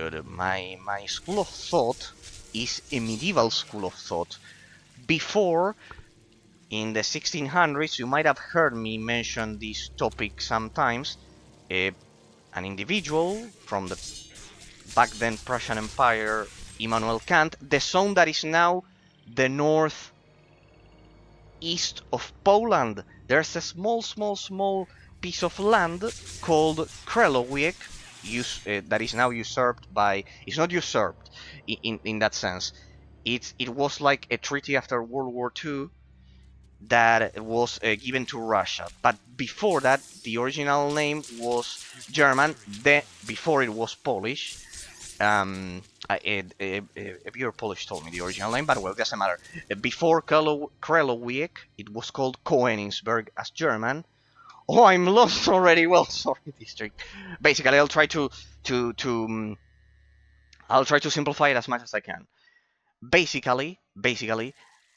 period. My school of thought is a medieval school of thought. Before, in the 1600s, you might have heard me mention this topic sometimes. An individual from the back then Prussian Empire, Immanuel Kant, the zone that is now the northeast of Poland. There's a small piece of land called Krelowiec, that is now usurped by. It's not usurped in that sense. It was like a treaty after World War II that was given to Russia. But before that, the original name was German. Before it was Polish. A viewer Polish told me the original name, but well, it doesn't matter. Before Krelowiec, it was called Koenigsberg as German. Oh, I'm lost already. Well, sorry, district. Basically, I'll try to simplify it as much as I can. Basically,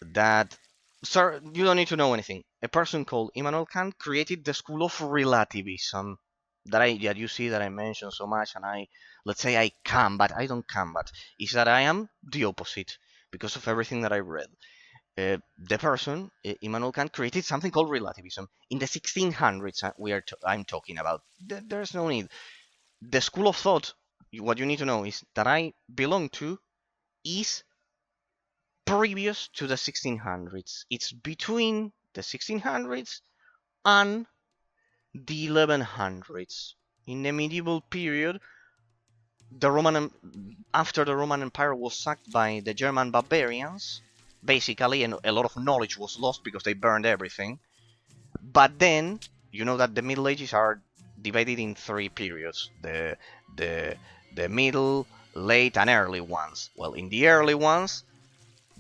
that, sir, you don't need to know anything. A person called Immanuel Kant created the school of relativism that you see that I mention so much, and let's say I combat. I don't combat. Is that I am the opposite because of everything that I read. The person, Immanuel Kant, created something called relativism in the 1600s. I'm talking about. There's no need. The school of thought. What you need to know is that I belong to is previous to the 1600s. It's between the 1600s and the 1100s. In the medieval period, after the Roman Empire was sacked by the German barbarians, basically, and a lot of knowledge was lost because they burned everything. But then, you know that the Middle Ages are divided in three periods: the middle, late, and early ones. Well, in the early ones,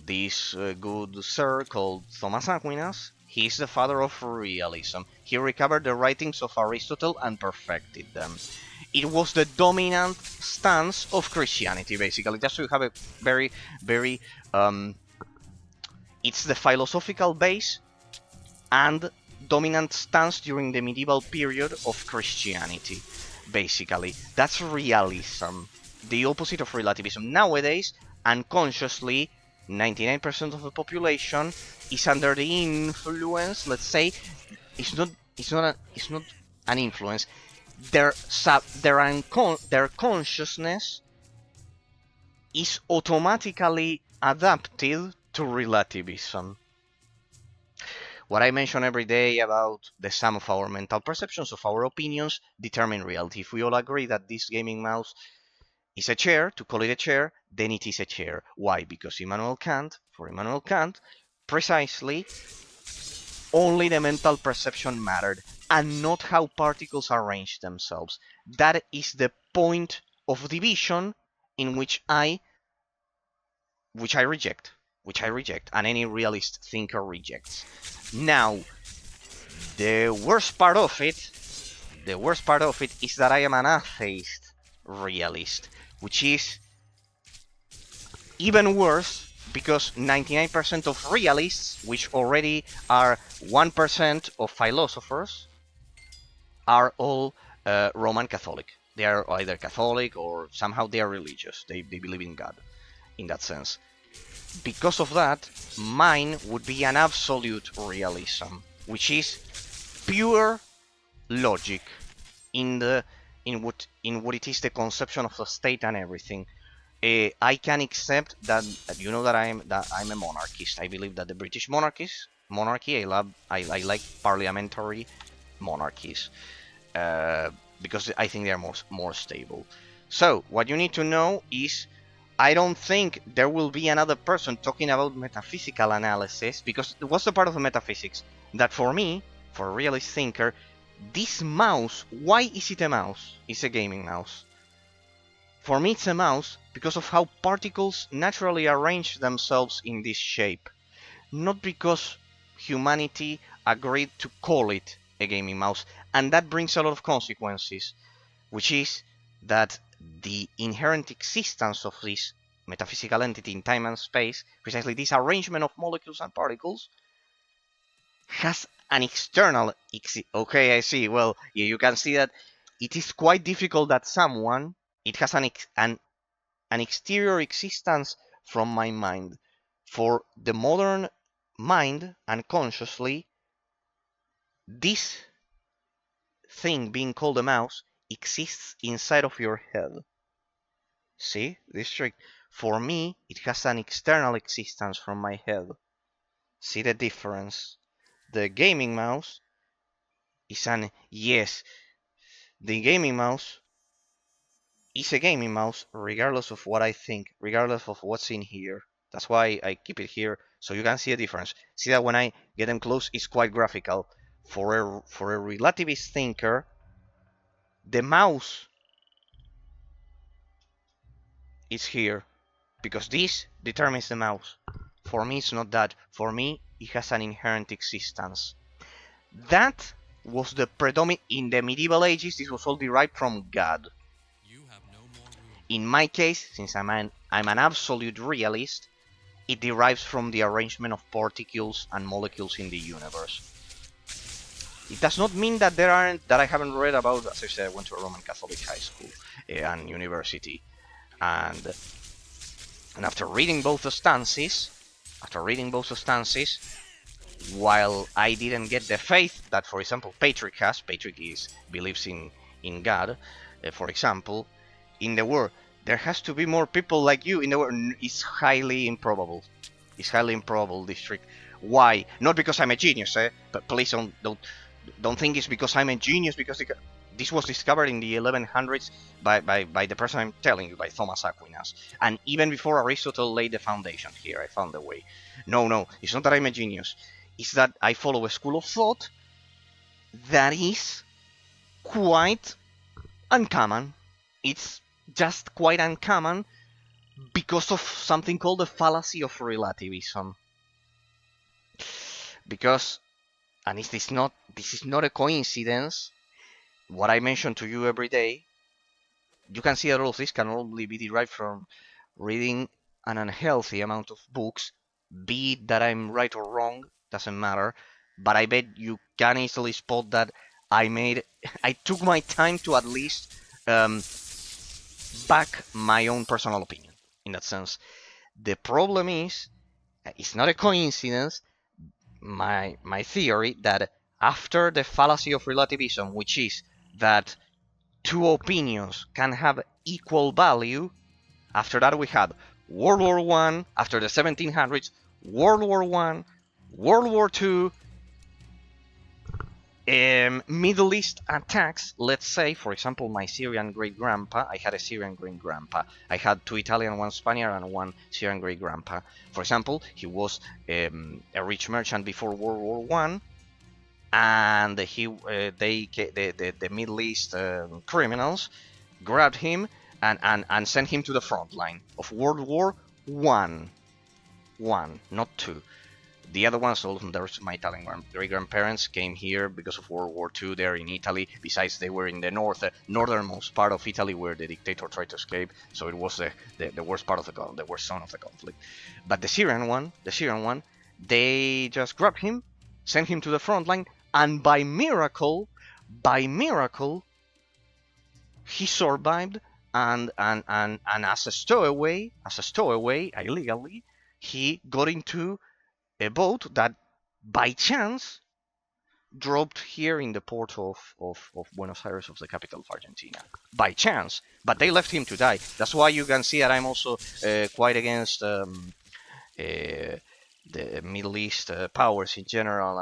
this good sir called Thomas Aquinas, he's the father of realism. He recovered the writings of Aristotle and perfected them. It was the dominant stance of Christianity, basically. Just so you have a very, very... it's the philosophical base and dominant stance during the medieval period of Christianity, basically. That's realism, the opposite of relativism. Nowadays, unconsciously, 99% of the population is under the influence. Let's say it's not an influence. Their consciousness is automatically adapted to relativism. What I mention every day about the sum of our mental perceptions, of our opinions, determine reality. If we all agree that this gaming mouse is a chair, to call it a chair, then it is a chair. Why? Because for Immanuel Kant, precisely, only the mental perception mattered, and not how particles arrange themselves. That is the point of division in which I reject, and any realist thinker rejects. Now, the worst part of it is that I am an atheist realist, which is even worse because 99% of realists, which already are 1% of philosophers, are all Roman Catholic. They are either Catholic or somehow they are religious. They believe in God, in that sense. Because of that, mine would be an absolute realism, which is pure logic in what it is the conception of the state and everything. I can accept that you know that I'm a monarchist. I believe that the British monarchy. I like parliamentary monarchies because I think they are more stable. So what you need to know is, I don't think there will be another person talking about metaphysical analysis, because what's the part of the metaphysics? That for me, for a realist thinker, this mouse, why is it a mouse? It's a gaming mouse. For me, it's a mouse because of how particles naturally arrange themselves in this shape. Not because humanity agreed to call it a gaming mouse. And that brings a lot of consequences, which is that the inherent existence of this metaphysical entity in time and space, precisely this arrangement of molecules and particles, has an external... Okay, I see. Well, you can see that it is quite difficult that someone... It has an an exterior existence from my mind. For the modern mind, unconsciously, this thing being called a mouse exists inside of your head. See this trick? For me, it has an external existence from my head. See the difference? The gaming mouse is an yes. The gaming mouse is a gaming mouse regardless of what I think, regardless of what's in here. That's why I keep it here so you can see a difference. See that when I get them close, it's quite graphical. For a relativist thinker, the mouse is here because this determines the mouse. For me, it's not that. For me, it has an inherent existence. That was the predominant in the medieval ages. This was all derived from God. In my case, since I'm an absolute realist, it derives from the arrangement of particles and molecules in the universe. It does not mean that I haven't read about. As I said, I went to a Roman Catholic high school and university, and after reading both stances, while I didn't get the faith that, for example, Patrick has, believes in God, for example, in the world, there has to be more people like you in the world. It's highly improbable. It's highly improbable, this trick. Why? Not because I'm a genius, but please don't think it's because I'm a genius, because this was discovered in the 1100s by the person I'm telling you, by Thomas Aquinas. And even before Aristotle laid the foundation here, I found the way. No, it's not that I'm a genius. It's that I follow a school of thought that is quite uncommon. It's just quite uncommon because of something called the fallacy of relativism. Because, and this is not a coincidence, what I mention to you every day, you can see that all of this can only be derived from reading an unhealthy amount of books. Be it that I'm right or wrong, doesn't matter, but I bet you can easily spot that I took my time to at least back my own personal opinion, in that sense. The problem is, it's not a coincidence, my theory, that after the fallacy of relativism, which is that two opinions can have equal value, after that we had World War I, after the 1700s, World War I, World War II, Middle East attacks. Let's say, for example, my Syrian great-grandpa. I had a Syrian great-grandpa. I had two Italian, one Spaniard, and one Syrian great-grandpa. For example, he was a rich merchant before World War One, and the Middle East criminals grabbed him and sent him to the front line of World War One, not two. The other ones, all of the rest of my Italian great-grandparents came here because of World War II. They're in Italy. Besides, they were in the northernmost part of Italy where the dictator tried to escape. So it was the worst part of the worst zone of the conflict. But the Syrian one, they just grabbed him, sent him to the front line, and by miracle, he survived. And as a stowaway, illegally, he got into a boat that by chance dropped here in the port of Buenos Aires, of the capital of Argentina. By chance. But they left him to die. That's why you can see that I'm also quite against the Middle East powers in general,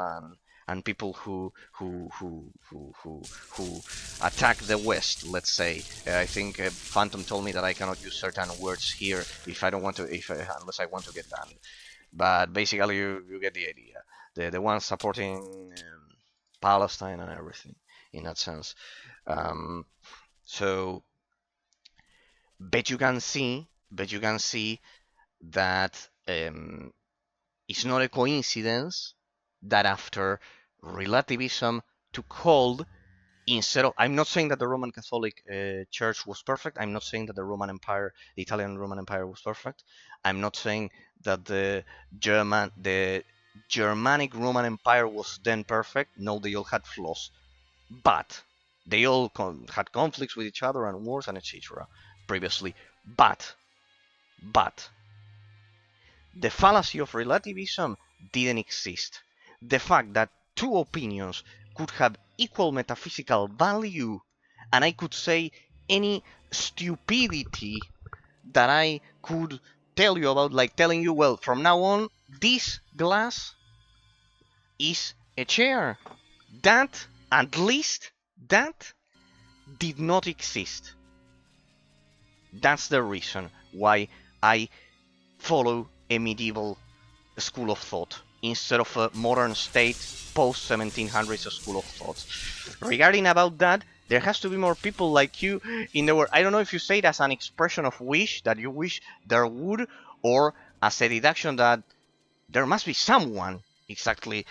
and people who attack the West, let's say. I think Phantom told me that I cannot use certain words here if I don't want to, unless I want to get banned. But basically, you get the idea. The ones supporting Palestine and everything, in that sense. So, bet you can see that it's not a coincidence that after relativism took hold, instead of, I'm not saying that the Roman Catholic Church was perfect. I'm not saying that the Italian Roman Empire was perfect. I'm not saying that the Germanic Roman Empire was then perfect. No, they all had flaws, but they all had conflicts with each other and wars and etc. previously. But But the fallacy of relativism didn't exist. The fact that two opinions could have equal metaphysical value, and I could say any stupidity that I could tell you about, like telling you, well, from now on, this glass is a chair. That, at least, that did not exist. That's the reason why I follow a medieval school of thought instead of a modern state post 1700s school of thought. Regarding about that, there has to be more people like you in the world. I don't know if you say it as an expression of wish, that you wish there would, or as a deduction that there must be someone exactly,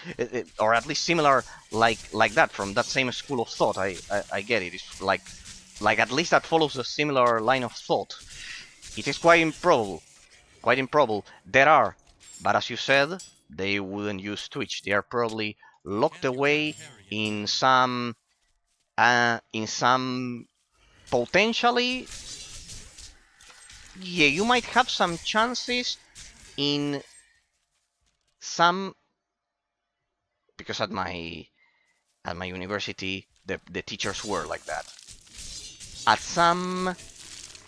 or at least similar like that, from that same school of thought. I get it. It's like at least that follows a similar line of thought. It is quite improbable. Quite improbable. There are, but as you said, they wouldn't use Twitch. They are probably locked away in some potentially. Yeah, you might have some chances in some, because at my university the teachers were like that. At some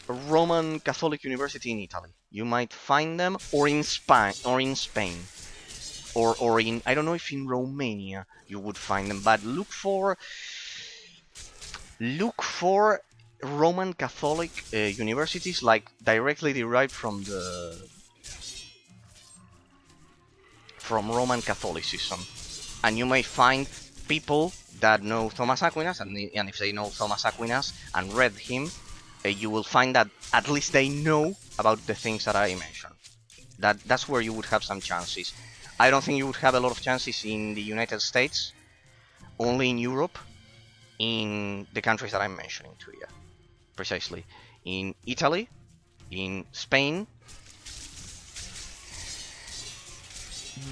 Roman Catholic university in Italy, you might find them, or in Spain, or in, I don't know if in Romania you would find them, but look for Roman Catholic universities, like directly derived from Roman Catholicism, and you may find people that know Thomas Aquinas, and if they know Thomas Aquinas and read him, you will find that at least they know about the things that I mentioned. That's where you would have some chances. I don't think you would have a lot of chances in the United States, only in Europe, in the countries that I'm mentioning to you. Precisely. In Italy, in Spain,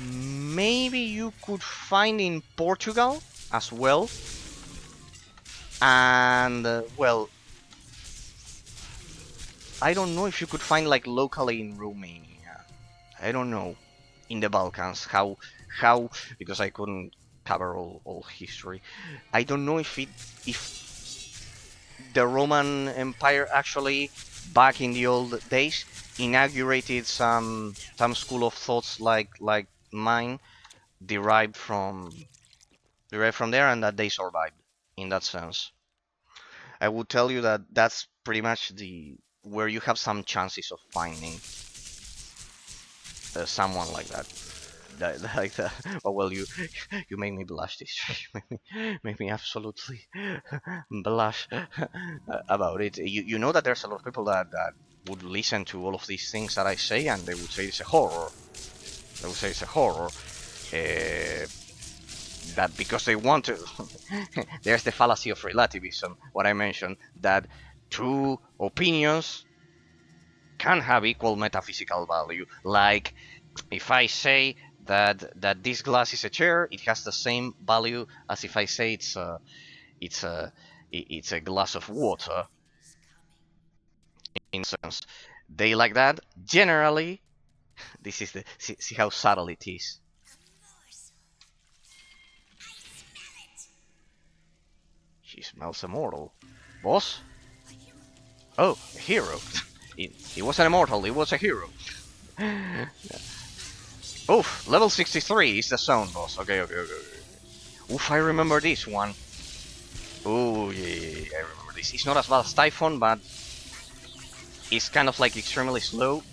maybe you could find in Portugal as well. And, well, I don't know if you could find like locally in Romania. I don't know. In the Balkans, how because I couldn't cover all history. I don't know if the Roman Empire actually, back in the old days, inaugurated some school of thoughts like mine, derived from there, and that they survived in that sense. I would tell you that that's pretty much where you have some chances of finding someone like that. Like that. Oh, well, you made me blush. This make me absolutely blush about it. You know that there's a lot of people that would listen to all of these things that I say, and they would say it's a horror. They would say it's a horror. That because they want to. There's the fallacy of relativism. What I mentioned, that two opinions can have equal metaphysical value. Like if I say that this glass is a chair, it has the same value as if I say it's a glass of water. In sense, they like that. Generally, this is the see how subtle it is. She smells immortal, boss. Oh, a hero. He wasn't immortal. He was a hero. Oof, level 63 is the zone, boss. Okay. Oof, I remember this one. Oh, yeah, I remember this. It's not as bad as Typhon, but it's kind of like extremely slow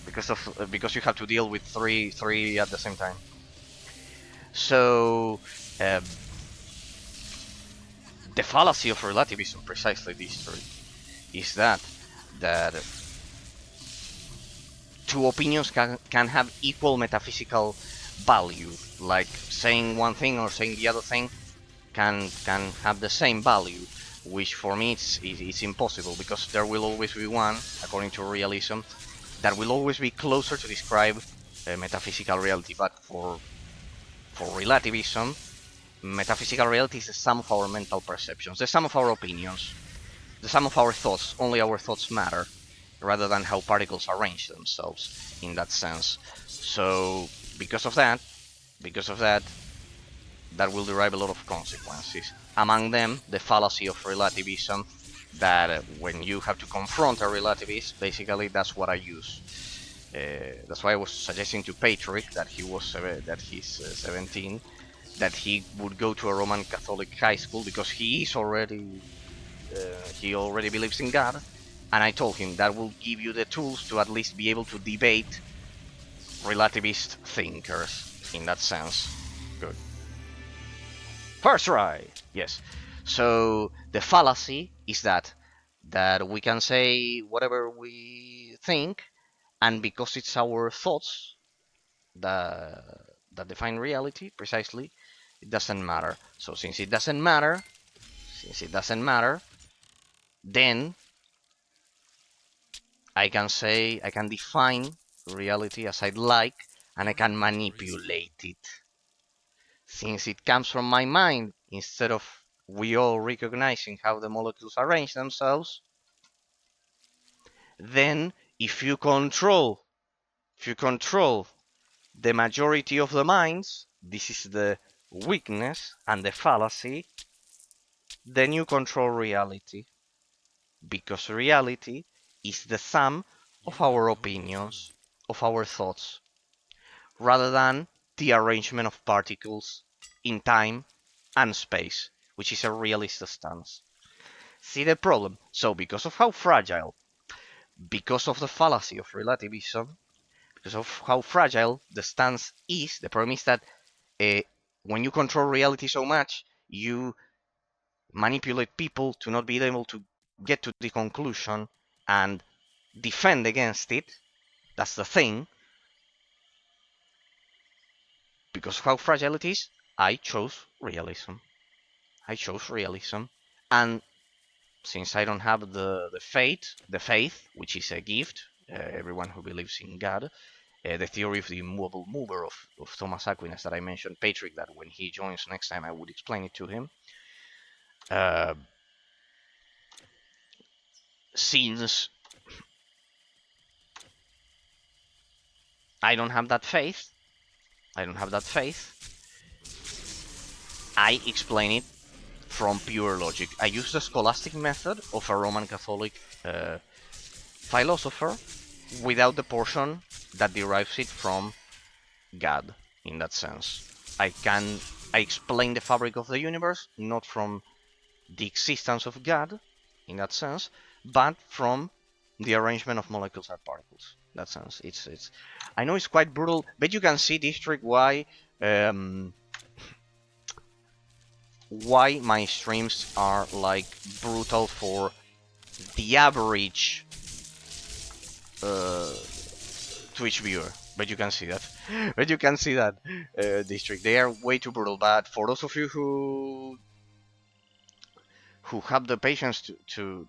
because you have to deal with three at the same time. So the fallacy of relativism, precisely this three, is that two opinions can have equal metaphysical value. Like saying one thing or saying the other thing can have the same value, which for me it's impossible, because there will always be one, according to realism, that will always be closer to describe metaphysical reality. But for relativism, metaphysical reality is the sum of our mental perceptions, the sum of our opinions, the sum of our thoughts. Only our thoughts matter. rather than how particles arrange themselves in that sense. So because of that, that will derive a lot of consequences. Among them, the fallacy of relativism, that when you have to confront a relativist, basically that's what I use. That's why I was suggesting to Patrick that he's 17, that he would go to a Roman Catholic high school because he already believes in God, and I told him that will give you the tools to at least be able to debate relativist thinkers in that sense. Good. First try. Yes. So the fallacy is that we can say whatever we think, and because it's our thoughts that define reality precisely, it doesn't matter. So since it doesn't matter, then I can define reality as I'd like, and I can manipulate it. Since it comes from my mind, instead of we all recognizing how the molecules arrange themselves, then if you control the majority of the minds, this is the weakness and the fallacy, then you control reality. Because reality is the sum of our opinions, of our thoughts, rather than the arrangement of particles in time and space, which is a realist stance. See the problem? So because of how fragile, because of the fallacy of relativism, because of how fragile the stance is, the problem is that uh, when you control reality so much, you manipulate people to not be able to get to the conclusion and defend against it. That's the thing. Because of how fragile it is, I chose realism. And since I don't have the faith, which is a gift, everyone who believes in God, the theory of the immovable mover of Thomas Aquinas that I mentioned, Patrick, that when he joins next time I would explain it to him. Since I don't have that faith, I explain it from pure logic. I use the scholastic method of a Roman Catholic philosopher without the portion that derives it from God, in that sense. I explain the fabric of the universe not from the existence of God, in that sense, but from the arrangement of molecules and particles. In that sense, it's. I know it's quite brutal, but you can see, District, why my streams are like brutal for the average Twitch viewer. But you can see that. District. They are way too brutal. But for those of you who have the patience to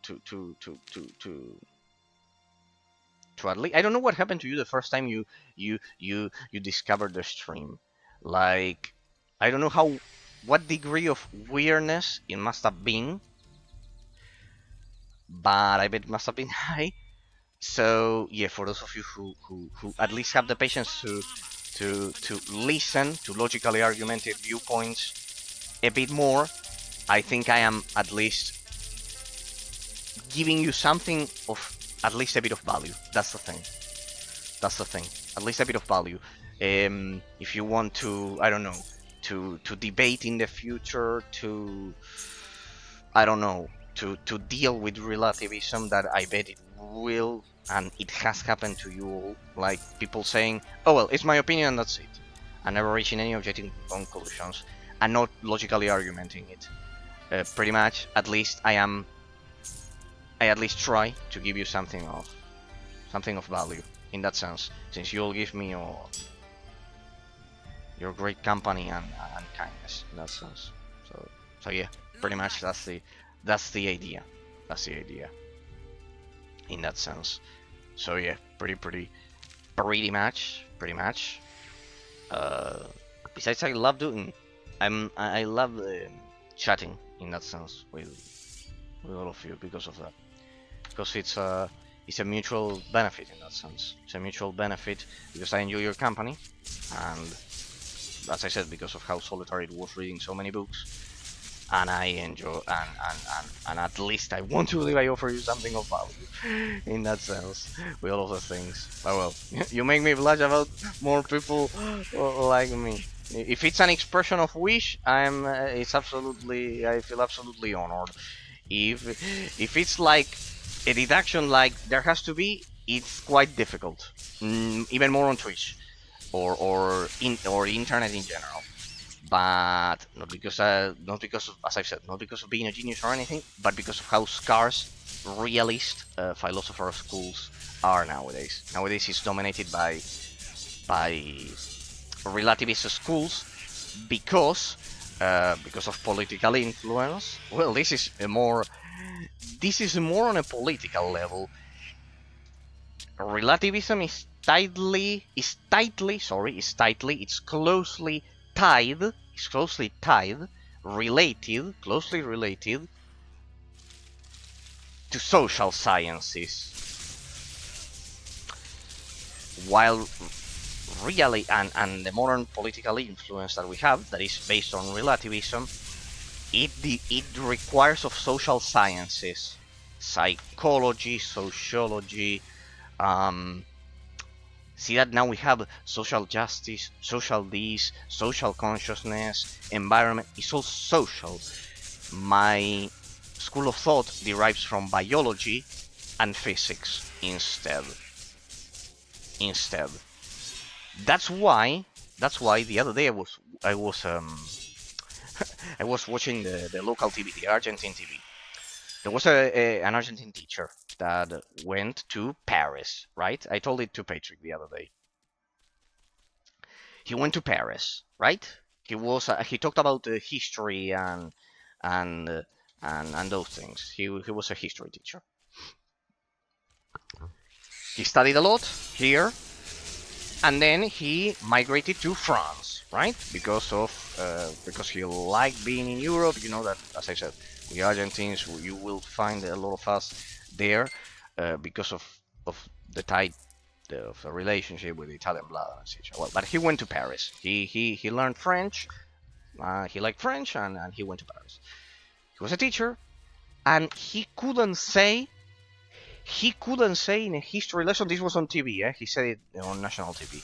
at least, I don't know what happened to you the first time you discovered the stream. Like, I don't know what degree of weirdness it must have been, but I bet it must have been high. So yeah, for those of you who at least have the patience to listen to logically argumented viewpoints a bit more, I think I am at least giving you something of at least a bit of value. That's the thing. At least a bit of value. If you want to, I don't know, to debate in the future, I don't know, to deal with relativism, that I bet it will, and it has happened to you all. Like people saying, "Oh well, it's my opinion, and that's it," and never reaching any objective conclusions, and not logically argumenting it. Pretty much, at least I at least try to give you something of value in that sense, since you all give me your great company and kindness in that sense. So yeah, pretty much that's the idea. In that sense. So yeah, pretty much. Besides, I love doing. I love chatting in that sense with all of you because of that. Because it's a mutual benefit in that sense. It's a mutual benefit because I enjoy your company, and as I said, because of how solitary it was reading so many books, and I enjoy, and at least I want to believe I offer you something of value in that sense with all of the things. Oh well, you make me blush about more people like me. If it's an expression of wish, it's absolutely, I feel absolutely honored. If it's like a deduction, like there has to be, it's quite difficult. Even more on Twitch or internet in general. But not because of, as I've said, not because of being a genius or anything, but because of how scarce realist philosopher schools are nowadays. Nowadays, it's dominated by relativist schools because of political influence. Well, this is more on a political level. Relativism is closely related to social sciences, while really and the modern political influence that we have, that is based on relativism, it requires of social sciences, psychology, sociology. See that now we have social justice, social this, social consciousness, environment. It's all social. My school of thought derives from biology and physics instead. That's why the other day I was I was watching the local TV, the Argentine TV. There was an Argentine teacher that went to Paris, right? I told it to Patrick the other day. He went to Paris, right? He talked about history and those things. He was a history teacher. He studied a lot here, and then he migrated to France, right? Because he liked being in Europe. You know that, as I said, we Argentines, you will find a lot of us there because of the type of a relationship with Italian blood, etc. Well, but he went to Paris. He learned French. He liked French, and he went to Paris. He was a teacher, and he couldn't say in a history lesson. This was on TV. He said it on national TV.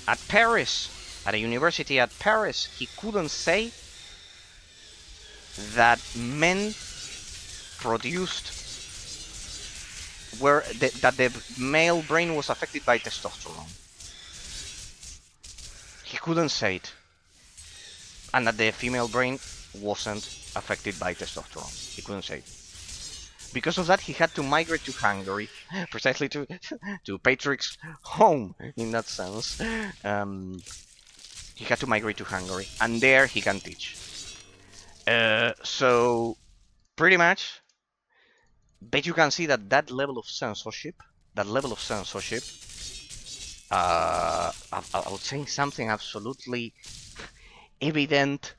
At Paris, at a university at Paris, he couldn't say that men produced that the male brain was affected by testosterone. He couldn't say it, and that the female brain wasn't affected by testosterone. He couldn't say it. Because of that, he had to migrate to Hungary, precisely to Patrick's home, in that sense. He had to migrate to Hungary, and there he can teach. So, pretty much, but you can see that level of censorship, I would say something absolutely evident,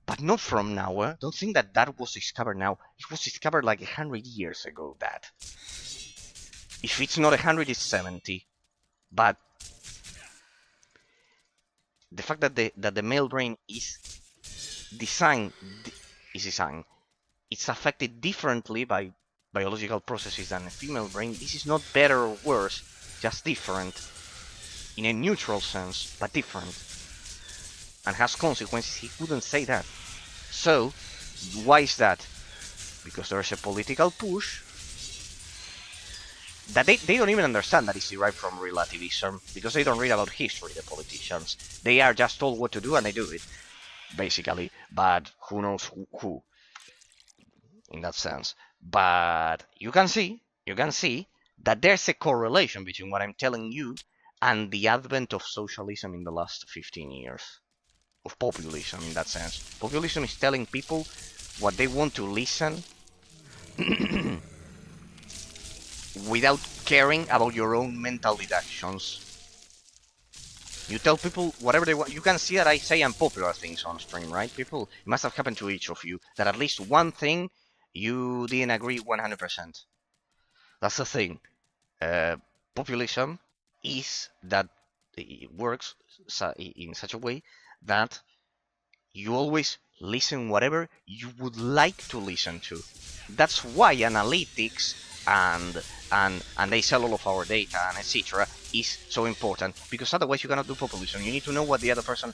but not from now. Don't think that was discovered now. It was discovered like 100 years ago. That if it's not 100, it's 70. But the fact that the male brain is designed, it's affected differently by biological processes than a female brain. This is not better or worse, just different in a neutral sense, but different, and has consequences. He couldn't say that. So, why is that? Because there's a political push that they don't even understand that it's derived from relativism, because they don't read about history, the politicians. They are just told what to do and they do it, basically. But who knows who in that sense. But you can see that there's a correlation between what I'm telling you and the advent of socialism in the last 15 years. Of populism, in that sense. Populism is telling people what they want to listen without caring about your own mental deductions. You tell people whatever they want. You can see that I say unpopular things on stream, right? People, it must have happened to each of you that at least one thing you didn't agree 100%. That's the thing. Uh, Populism is that it works in such a way that you always listen whatever you would like to listen to. That's why analytics and they sell all of our data and etc. is so important, because otherwise you cannot do populism. You need to know what the other person,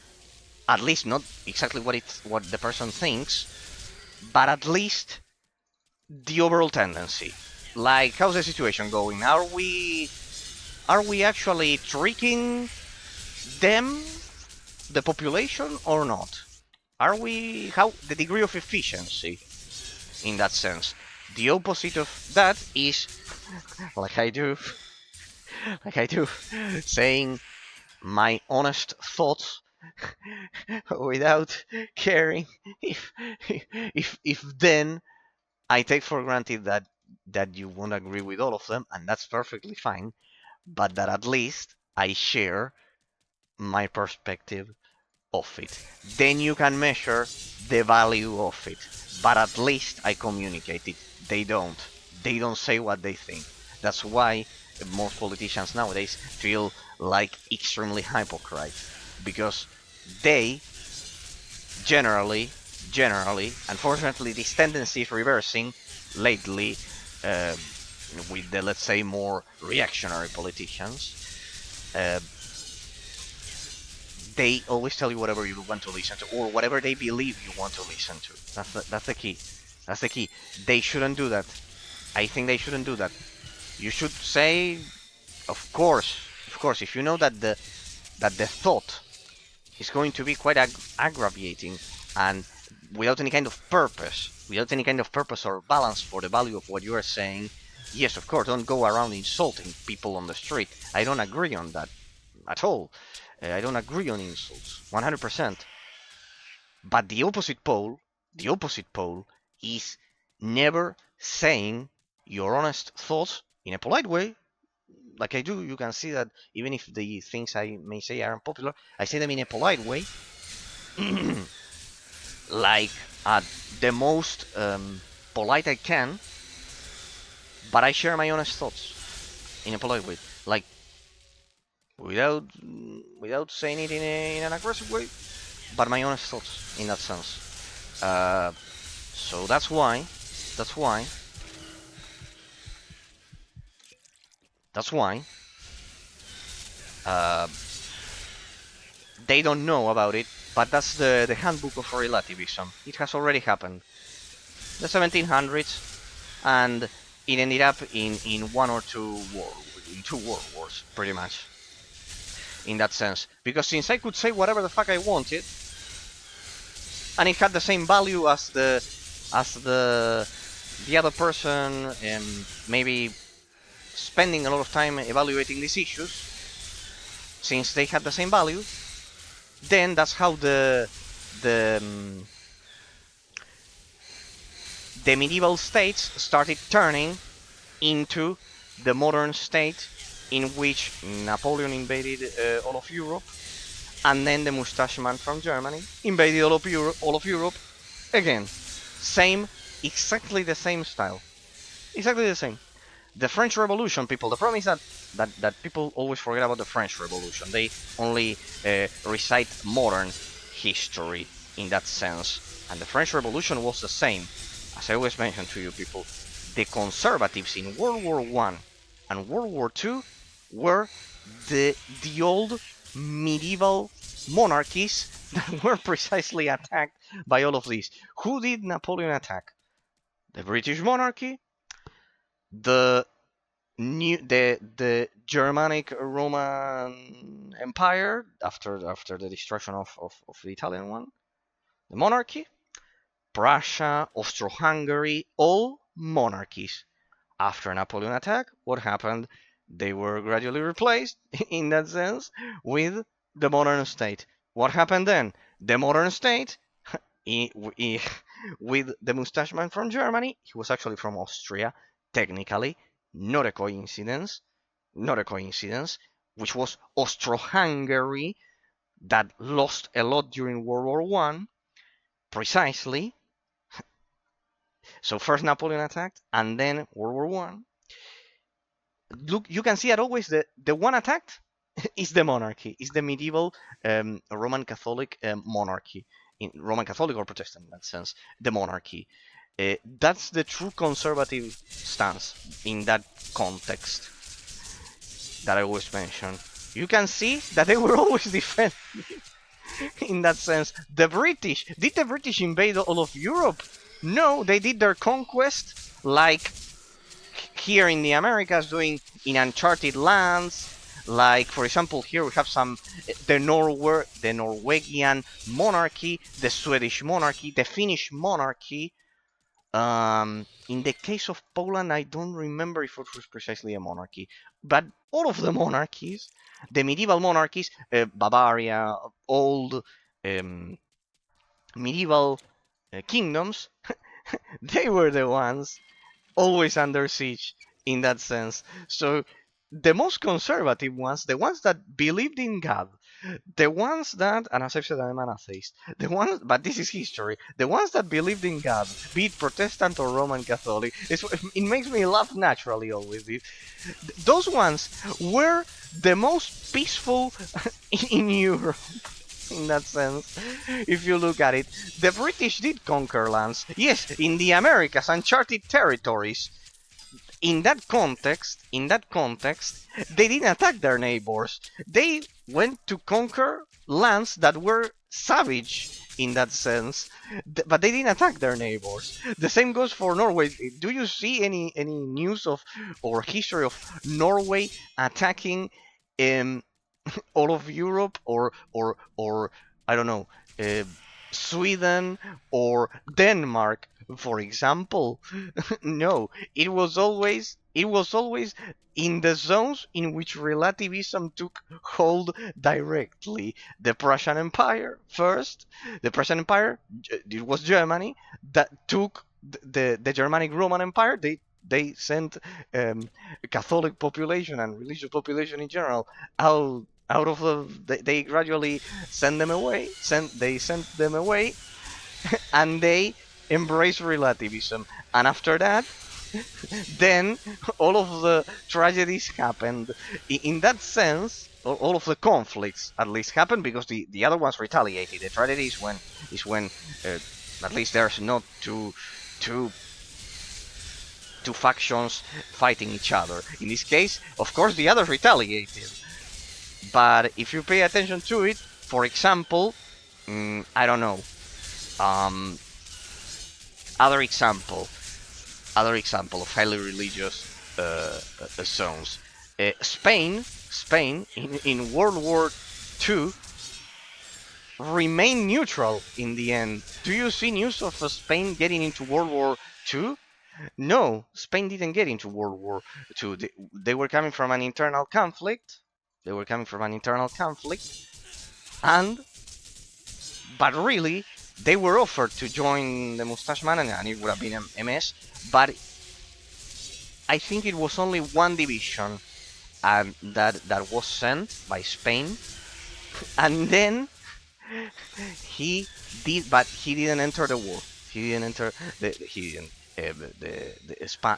at least not exactly what the person thinks, but at least the overall tendency. Like, how's the situation going? Are we actually tricking them, the population, or not? Are we, how the degree of efficiency in that sense? The opposite of that is, like I do, like I do, saying my honest thoughts without caring if then I take for granted that you won't agree with all of them, and that's perfectly fine, but that at least I share my perspective of it. Then you can measure the value of it. But at least I communicate it. They don't. They don't say what they think. That's why most politicians nowadays feel like extremely hypocrite, because they generally, unfortunately, this tendency is reversing lately, uh, with the, let's say, more reactionary politicians. Uh, they always tell you whatever you want to listen to, or whatever they believe you want to listen to. That's the key. That's the key. They shouldn't do that. I think they shouldn't do that. You should say, of course, if you know that the thought is going to be quite aggravating, and without any kind of purpose or balance for the value of what you are saying, yes, of course, don't go around insulting people on the street. I don't agree on that at all. I don't agree on insults, 100%. But the opposite pole is never saying your honest thoughts in a polite way. Like I do, you can see that even if the things I may say are unpopular, I say them in a polite way, like at the most polite I can, but I share my honest thoughts in a polite way, like without saying it in an aggressive way, but my honest thoughts in that sense. So that's why that's why uh, they don't know about it. But that's the handbook of relativism. It has already happened. The 1700s, and it ended up in one or two in two world wars, pretty much, in that sense. Because since I could say whatever the fuck I wanted, and it had the same value as the other person, and maybe spending a lot of time evaluating these issues, since they had the same value, then that's how the the medieval states started turning into the modern state, in which Napoleon invaded all of Europe, and then the mustache man from Germany invaded all of Europe again. Same, exactly the same style, exactly the same. The French Revolution, people. The problem is that people always forget about the French Revolution. They only recite modern history in that sense, and the French Revolution was the same. As I always mention to you, people, the conservatives in World War One and World War Two were the old medieval monarchies that were precisely attacked by all of these. Who did Napoleon attack? The British monarchy, the the Germanic Roman Empire after the destruction of the Italian one, the monarchy, Prussia, Austro-Hungary, all monarchies. After Napoleon attack, what happened? They were gradually replaced, in that sense, with the modern state. What happened then? The modern state, with the mustache man from Germany, he was actually from Austria, technically, not a coincidence, not a coincidence, which was Austro-Hungary, that lost a lot during World War One, precisely. So first Napoleon attacked, and then World War One. look, you can see that always the one attacked is the monarchy, is the medieval Roman Catholic monarchy, in Roman Catholic or Protestant in that sense, the monarchy. That's the true conservative stance in that context that I always mention. You can see that they were always defending in that sense. The British, did the British invade all of Europe? No, they did their conquest like here in the Americas, doing in uncharted lands. Like, for example, here we have the Norwegian monarchy, the Swedish monarchy, the Finnish monarchy. In the case of Poland, I don't remember if it was precisely a monarchy, but all of the monarchies, the medieval monarchies, Bavaria, old um, medieval kingdoms, they were the ones always under siege in that sense. So the most conservative ones, the ones that believed in God, the ones that, and as I've said, I'm an atheist, the ones, but this is history, the ones that believed in God, be it Protestant or Roman Catholic, it makes me laugh naturally always. Those ones were the most peaceful in Europe in that sense. If you look at it, the British did conquer lands. Yes, in the Americas, uncharted territories. In that context, they didn't attack their neighbors. They went to conquer lands that were savage in that sense, but they didn't attack their neighbors. The same goes for Norway. Do you see any news of or history of Norway attacking all of Europe or I don't know, uh, Sweden or Denmark, for example? No, it was always in the zones in which relativism took hold directly. The Prussian Empire first. The Prussian Empire, it was Germany that took the Germanic Roman Empire. They sent Catholic population and religious population in general out of they gradually sent them away, and they embraced relativism. And after that, then all of the tragedies happened. In that sense, all of the conflicts at least happened because the other ones retaliated. The tragedy is when at least there's not two two factions fighting each other. In this case, of course, the others retaliated. But if you pay attention to it, for example, I don't know, um, other example, other example of highly religious zones. Spain in World War II remained neutral in the end. Do you see news of Spain getting into World War II? No, Spain didn't get into World War II. They were coming from an internal conflict. They were coming from an internal conflict, and but really, they were offered to join the Mustache Man, and it would have been a mess. But I think it was only one division that was sent by Spain, and then he didn't enter the war. He didn't enter the he didn't.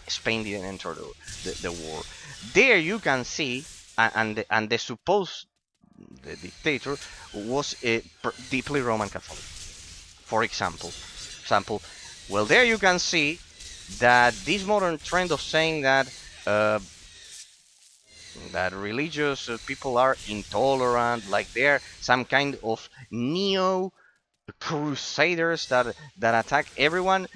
Spain didn't enter the war. There you can see, and the supposed the dictator was deeply Roman Catholic. For example, well, there you can see that this modern trend of saying uh, that religious people are intolerant, like they're some kind of neo crusaders that attack everyone.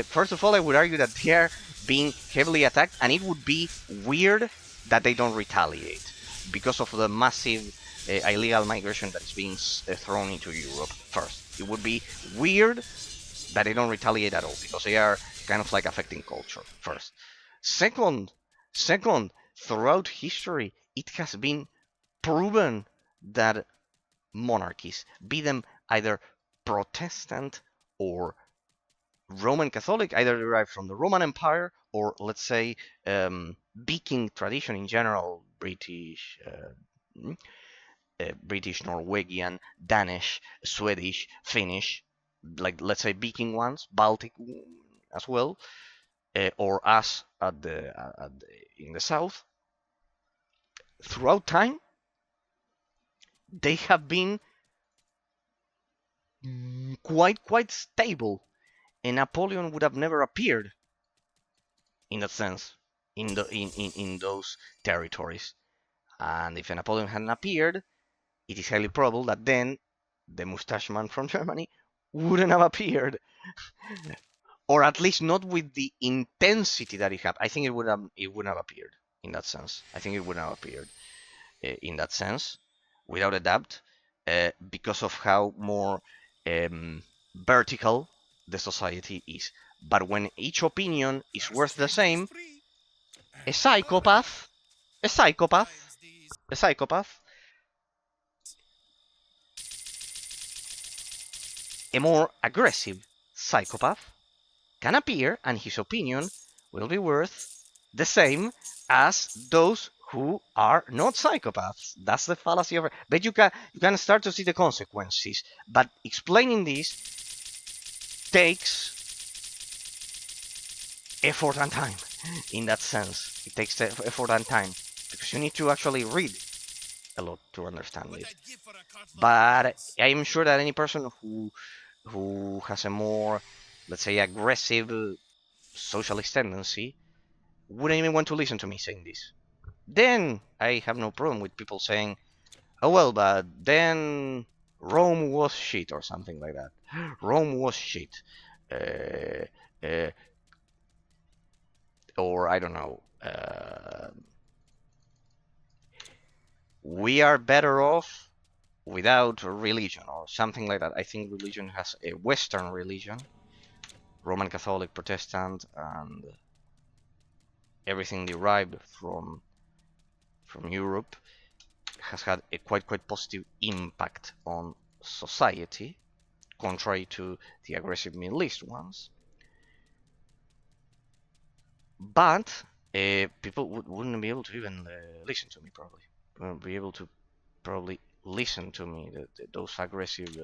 First of all, I would argue that they are being heavily attacked, and it would be weird that they don't retaliate because of the massive illegal migration that is being thrown into Europe. First, it would be weird that they don't retaliate at all because they are kind of like affecting culture. First, second, throughout history, it has been proven that monarchies, be them either Protestant or Roman Catholic, either derived from the Roman Empire or, let's say, Viking tradition in general, British, Norwegian, Danish, Swedish, Finnish, like let's say Viking ones, Baltic as well, or us in the south. throughout time, they have been quite stable, and Napoleon would have never appeared in that sense in those territories. And if Napoleon hadn't appeared, it is highly probable that then the mustache man from Germany wouldn't have appeared, or at least not with the intensity that it had. I think it wouldn't have appeared in that sense. I think it wouldn't have appeared in that sense, without a doubt, because of how more vertical the society is. But when each opinion is worth the same, a psychopath, a psychopath, a psychopath, a more aggressive psychopath can appear, and his opinion will be worth the same as those who are not psychopaths. That's the fallacy of it. But you can start to see the consequences. But explaining this takes effort and time. In that sense, it takes effort and time because you need to actually read a lot to understand it. But I'm sure that any person who has a more, let's say, aggressive socialist tendency wouldn't even want to listen to me saying this. Then I have no problem with people saying, oh well, but then Rome was shit or something like that. Rome was shit. Uh, uh, or I don't know. We are better off without religion or something like that. I think religion has a Western religion, Roman Catholic, Protestant, and everything derived from Europe has had a quite positive impact on society, contrary to the aggressive Middle East ones. But people wouldn't be able to even listen to me, probably. Wouldn't be able to probably listen to me. Those aggressive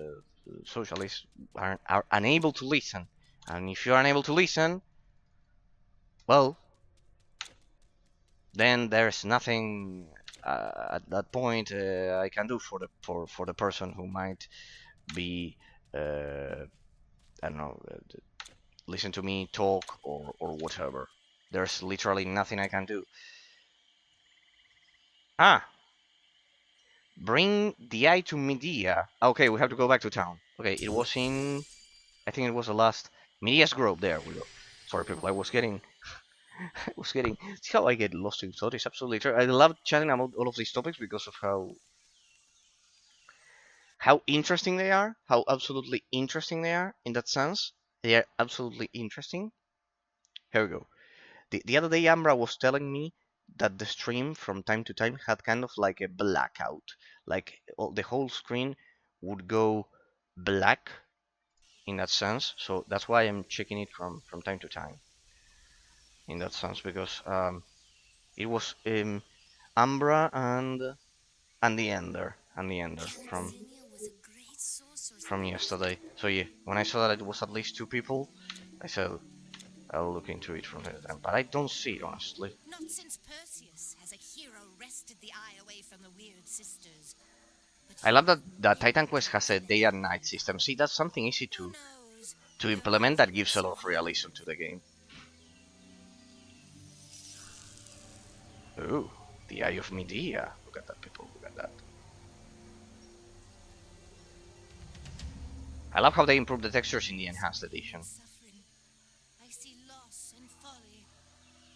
socialists are unable to listen. And if you're unable to listen, well, then there's nothing at that point I can do for the person who might be I don't know, listen to me talk or whatever. There's literally nothing I can do. Bring the eye to Medea. Okay, we have to go back to town. Okay, it was in, I think it was the last Medea's Grove. There we go. Sorry, people. I was getting. See how I get lost in thought? It's absolutely true. I love chatting about all of these topics because of how interesting they are. How absolutely interesting they are in that sense. They are absolutely interesting. Here we go. The other day, Ambra was telling me that the stream from time to time had kind of like a blackout. Like the whole screen would go black in that sense. So that's why I'm checking it from time to time. In that sense, because it was Ambra and the Ender from yesterday. So yeah, when I saw that it was at least two people, I said I'll look into it from there. But I don't see it, honestly. Not since Perseus has a hero wrested the eye away from the weird sisters. I love that TitanQuest has a day and night system. See, that's something easy to implement that gives a lot of realism to the game. Ooh, the Eye of Medea. Look at that, people. Look at that. I love how they improved the textures in the enhanced edition. I see loss and folly.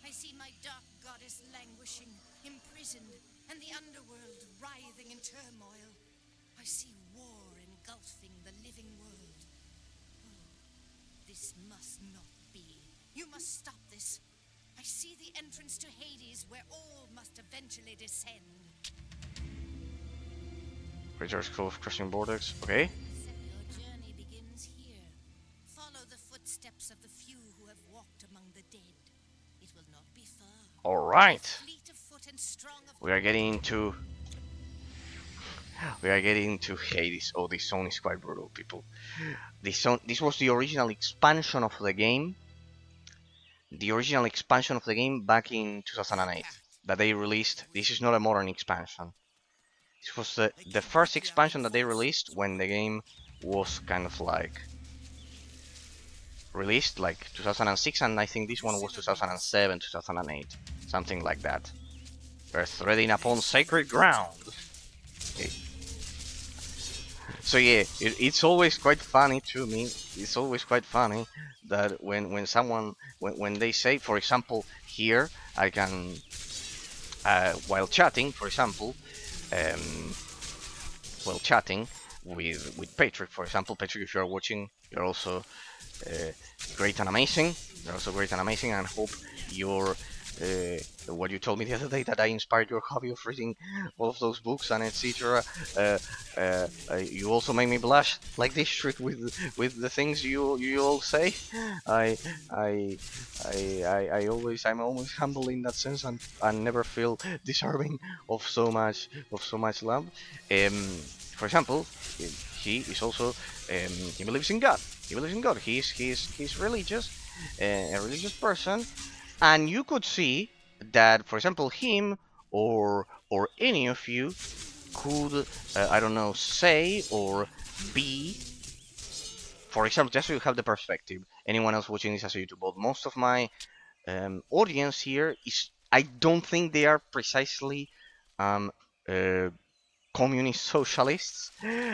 I see my dark goddess languishing, imprisoned, and the underworld writhing in turmoil. I see war engulfing the living world. Oh, this must not be. You must stop this. I see the entrance to Hades, where all must eventually descend. Creatures close crossing borders. Okay. Your journey begins here. Follow the footsteps of the few who have walked among the dead. It will not be far. All right. Fleet of foot and strong of We are getting into Hades. Oh, this zone is quite brutal, people. This was the original expansion of the game. The original expansion of the game back in 2008. that they released. This is not a modern expansion. This was the first expansion that they released when the game was kind of like released, like 2006, and I think this one was 2007, 2008, something like that. We're treading upon sacred ground. Okay. So yeah, it's always quite funny to me. It's always quite funny that when someone when they say, for example, here I can while chatting, for example, um, while chatting with Patrick, for example, Patrick, if you are watching, you're also uh, great and amazing. You're also great and amazing, and hope your what you told me the other day, that I inspired your hobby of reading all of those books and etc. You also made me blush like this trick with the things you all say. I I I'm always humble in that sense, and never feel deserving of so much love. For example, he is also he believes in God. He believes in God. He's religious, a religious person, and you could see that, for example, him or any of you could I don't know, say or be, for example, just so you have the perspective. Anyone else watching this as a YouTube, but most of my audience here is, I don't think they are precisely um, uh, communist socialists.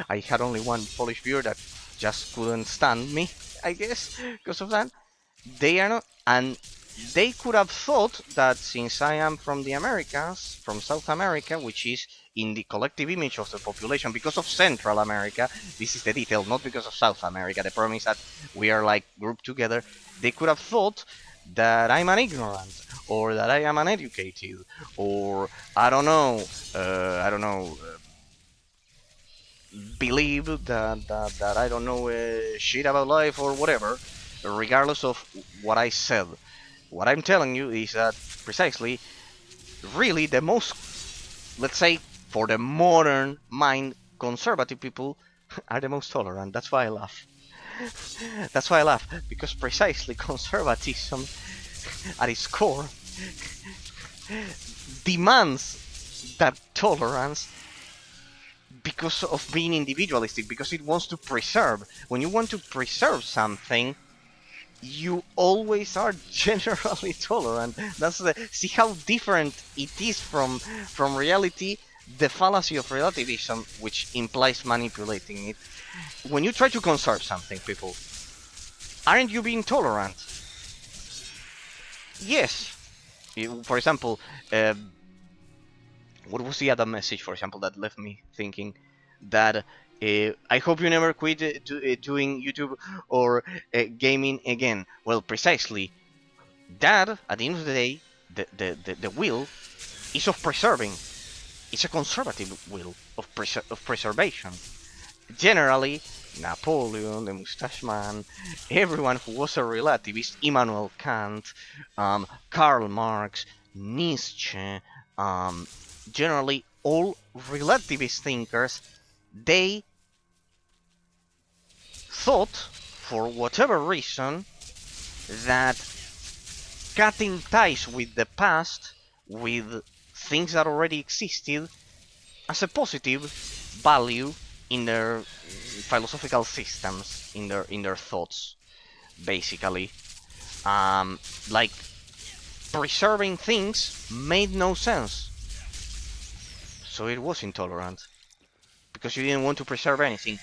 I had only one Polish viewer that just couldn't stand me, I guess, because of that. They are not, and they could have thought that since I am from the Americas, from South America, which is in the collective image of the population because of Central America, this is the detail, not because of South America. The problem is that we are like grouped together. They could have thought that I'm an ignorant, or that I am uneducated, or I don't know, believe that I don't know shit about life or whatever, regardless of what I said. What I'm telling you is that precisely, really, the most, let's say, for the modern mind, conservative people are the most tolerant. That's why I laugh. That's why I laugh, because precisely conservatism at its core demands that tolerance because of being individualistic, because it wants to preserve. When you want to preserve something, you always are generally tolerant. That's the, see how different it is from reality. The fallacy of relativism, which implies manipulating it. When you try to conserve something, people, aren't you being tolerant? Yes. For example, what was the other message, for example, that left me thinking that I hope you never quit doing YouTube or gaming again. Well, precisely that, at the end of the day, the will is of preserving. It's a conservative will of preservation. Generally, Napoleon, the Mustache Man, everyone who was a relativist, Immanuel Kant, Karl Marx, Nietzsche, um, generally all relativist thinkers, they thought, for whatever reason, that cutting ties with the past, with things that already existed, as a positive value in their philosophical systems, in their thoughts, basically. Um, like preserving things made no sense, so it was intolerant because you didn't want to preserve anything.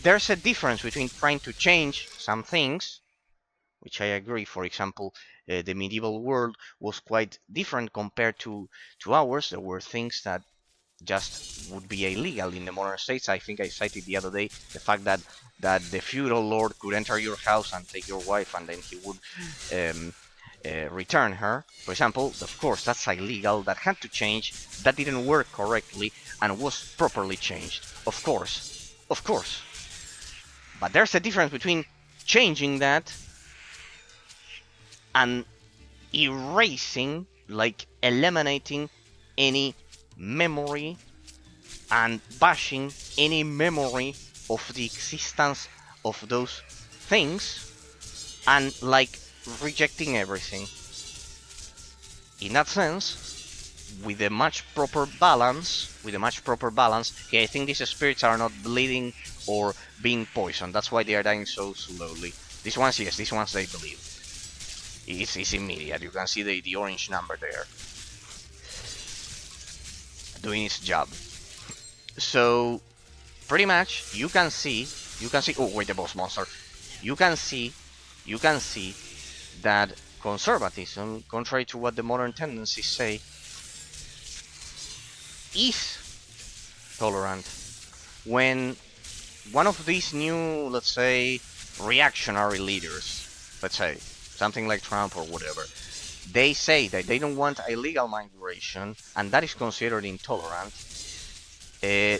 There's a difference between trying to change some things, which I agree. For example, the medieval world was quite different compared to ours. There were things that just would be illegal in the modern states. I think I cited the other day the fact that the feudal lord could enter your house and take your wife, and then he would um, return her. For example, of course, that's illegal. That had to change. That didn't work correctly and was properly changed. Of course. But there's a difference between changing that and erasing, like eliminating any memory and bashing any memory of the existence of those things, and like rejecting everything. In that sense, with a much proper balance, okay, I think these spirits are not bleeding or being poisoned. That's why they are dying so slowly. These ones, yes, these ones they believe. It's immediate. You can see the orange number there doing its job. So pretty much you can see. Oh wait, the boss monster. You can see that conservatism, contrary to what the modern tendencies say, is tolerant. When one of these new, let's say, reactionary leaders, let's say something like Trump or whatever, they say that they don't want illegal migration, and that is considered intolerant. They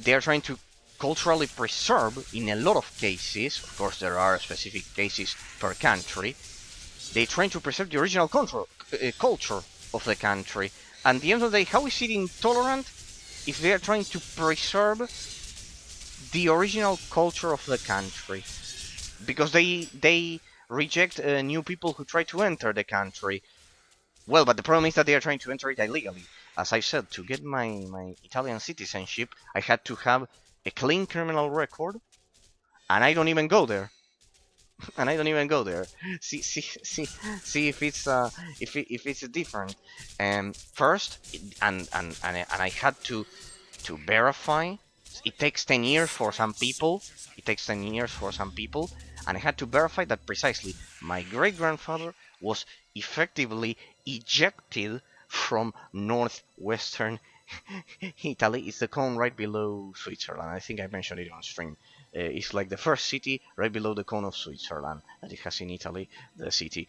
are trying to culturally preserve, in a lot of cases, of course there are specific cases per country, they try to preserve the original culture of the country. And at the end of the day, how is it intolerant if they are trying to preserve the original culture of the country? Because they reject new people who try to enter the country. Well, but the problem is that they are trying to enter it illegally. As I said, to get my Italian citizenship, I had to have a clean criminal record, and I don't even go there. See if it's if it's different. First, and I had to verify. It takes 10 years for some people. And I had to verify that precisely my great-grandfather was effectively ejected from northwestern Italy. It's the cone right below Switzerland. I think I mentioned it on stream. It's like the first city right below the cone of Switzerland that it has in Italy. The city,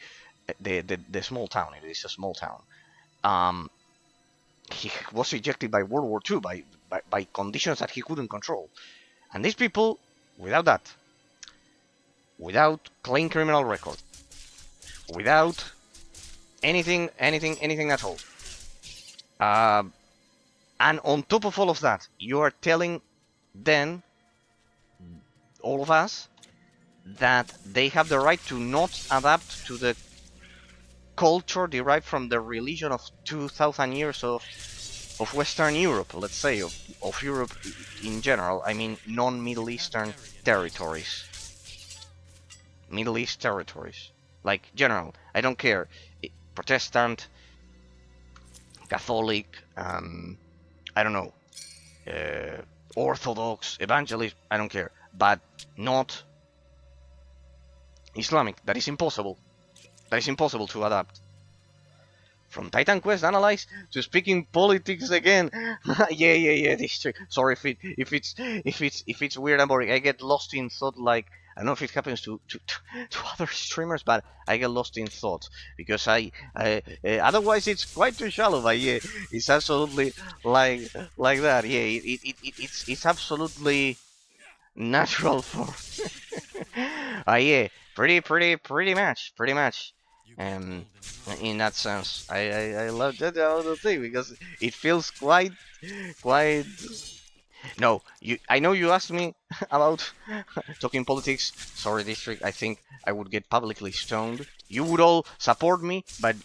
the small town. It is a small town. He was ejected by World War II by conditions that he couldn't control. And these people, without clean criminal record, without anything at all, and on top of all of that, you are telling then all of us that they have the right to not adapt to the culture derived from the religion of 2,000 years of Western Europe, let's say, of Europe in general. I mean, non-Middle Eastern territories. Middle East territories. Like, general. I don't care. Protestant, Catholic, I don't know, Orthodox, Evangelist, I don't care. But not Islamic. That is impossible. That is impossible to adapt. From TitanQuest analyze to speaking politics again. yeah. This trick. Sorry if it's weird and boring. I get lost in thought. Like, I don't know if it happens to other streamers, but I get lost in thought because I otherwise it's quite too shallow. But yeah, it's absolutely like that. Yeah, it's absolutely natural for. Yeah, pretty much. In that sense, I love that other thing because it feels quite. No, I know you asked me about talking politics. Sorry, district. I think I would get publicly stoned. You would all support me, but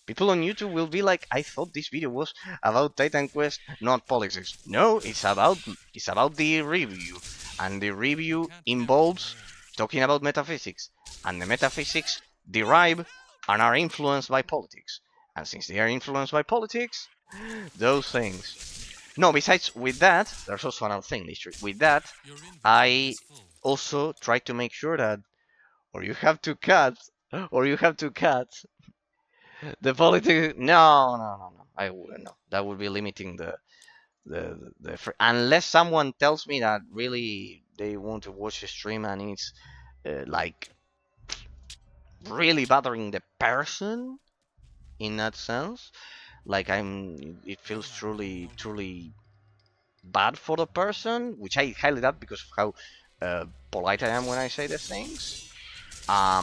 people on YouTube will be like, "I thought this video was about TitanQuest, not politics." No, it's about the review, and the review involves talking about metaphysics, and the metaphysics derive and are influenced by politics. And since they are influenced by politics, those things. No, besides, with that, there's also another thing, District. With that, I also try to make sure that, or you have to cut the politics. No. I wouldn't know. That would be limiting unless someone tells me that really they want to watch the stream and it's like really bothering the person in that sense, like it feels truly bad for the person, which I highly doubt because of how polite I am when I say the things. I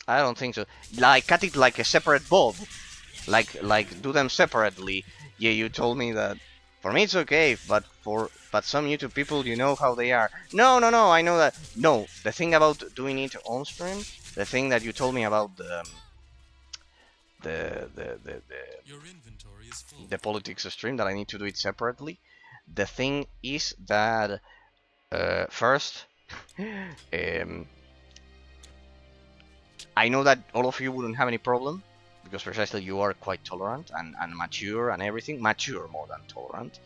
don't think so. Like, cut it like a separate bulb, like do them separately. Yeah, you told me that. For me it's okay, but some YouTube people, you know how they are. No, I know that. No, the thing about doing it on stream, the thing that you told me about Your inventory is full. the politics stream, that I need to do it separately. The thing is that first, I know that all of you wouldn't have any problem because precisely you are quite tolerant and mature and everything, mature more than tolerant,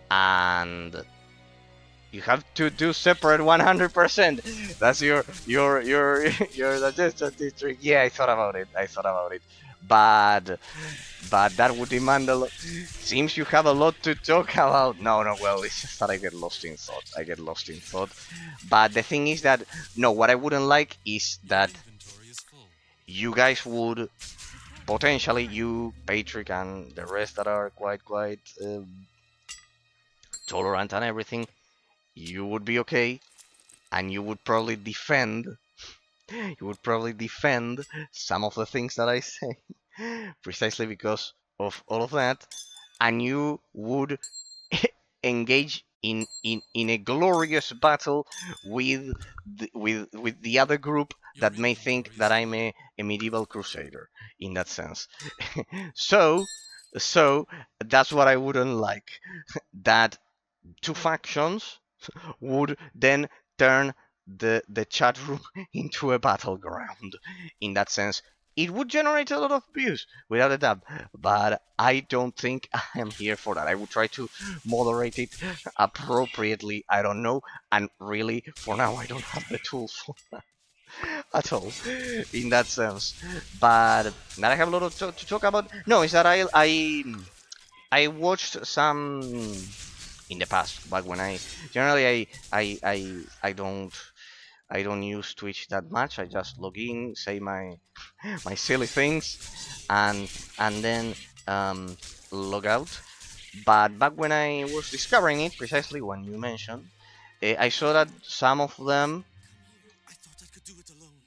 and you have to do separate 100%. That's your that's trick. Yeah, I thought about it. But that would demand a lot. Seems you have a lot to talk about. No, well, it's just that I get lost in thought. But the thing is that no, what I wouldn't like is that Inventory is full. you guys would potentially, you, Patrick, and the rest that are quite tolerant and everything, you would be okay, and you would probably defend some of the things that I say precisely because of all of that, and you would engage in a glorious battle with the other group that may think that I'm a medieval crusader in that sense. so that's what I wouldn't like, that two factions would then turn the chat room into a battleground. In that sense, it would generate a lot of views, without a doubt, but I don't think I am here for that. I would try to moderate it appropriately, I don't know, and really, for now, I don't have the tools for that at all, in that sense. But that I have a lot of to talk about. No, is that I watched some in the past, but when I generally I don't use Twitch that much. I just log in, say my silly things, and then log out. But back when I was discovering it, precisely when you mentioned, I saw that some of them. I thought I could do it alone.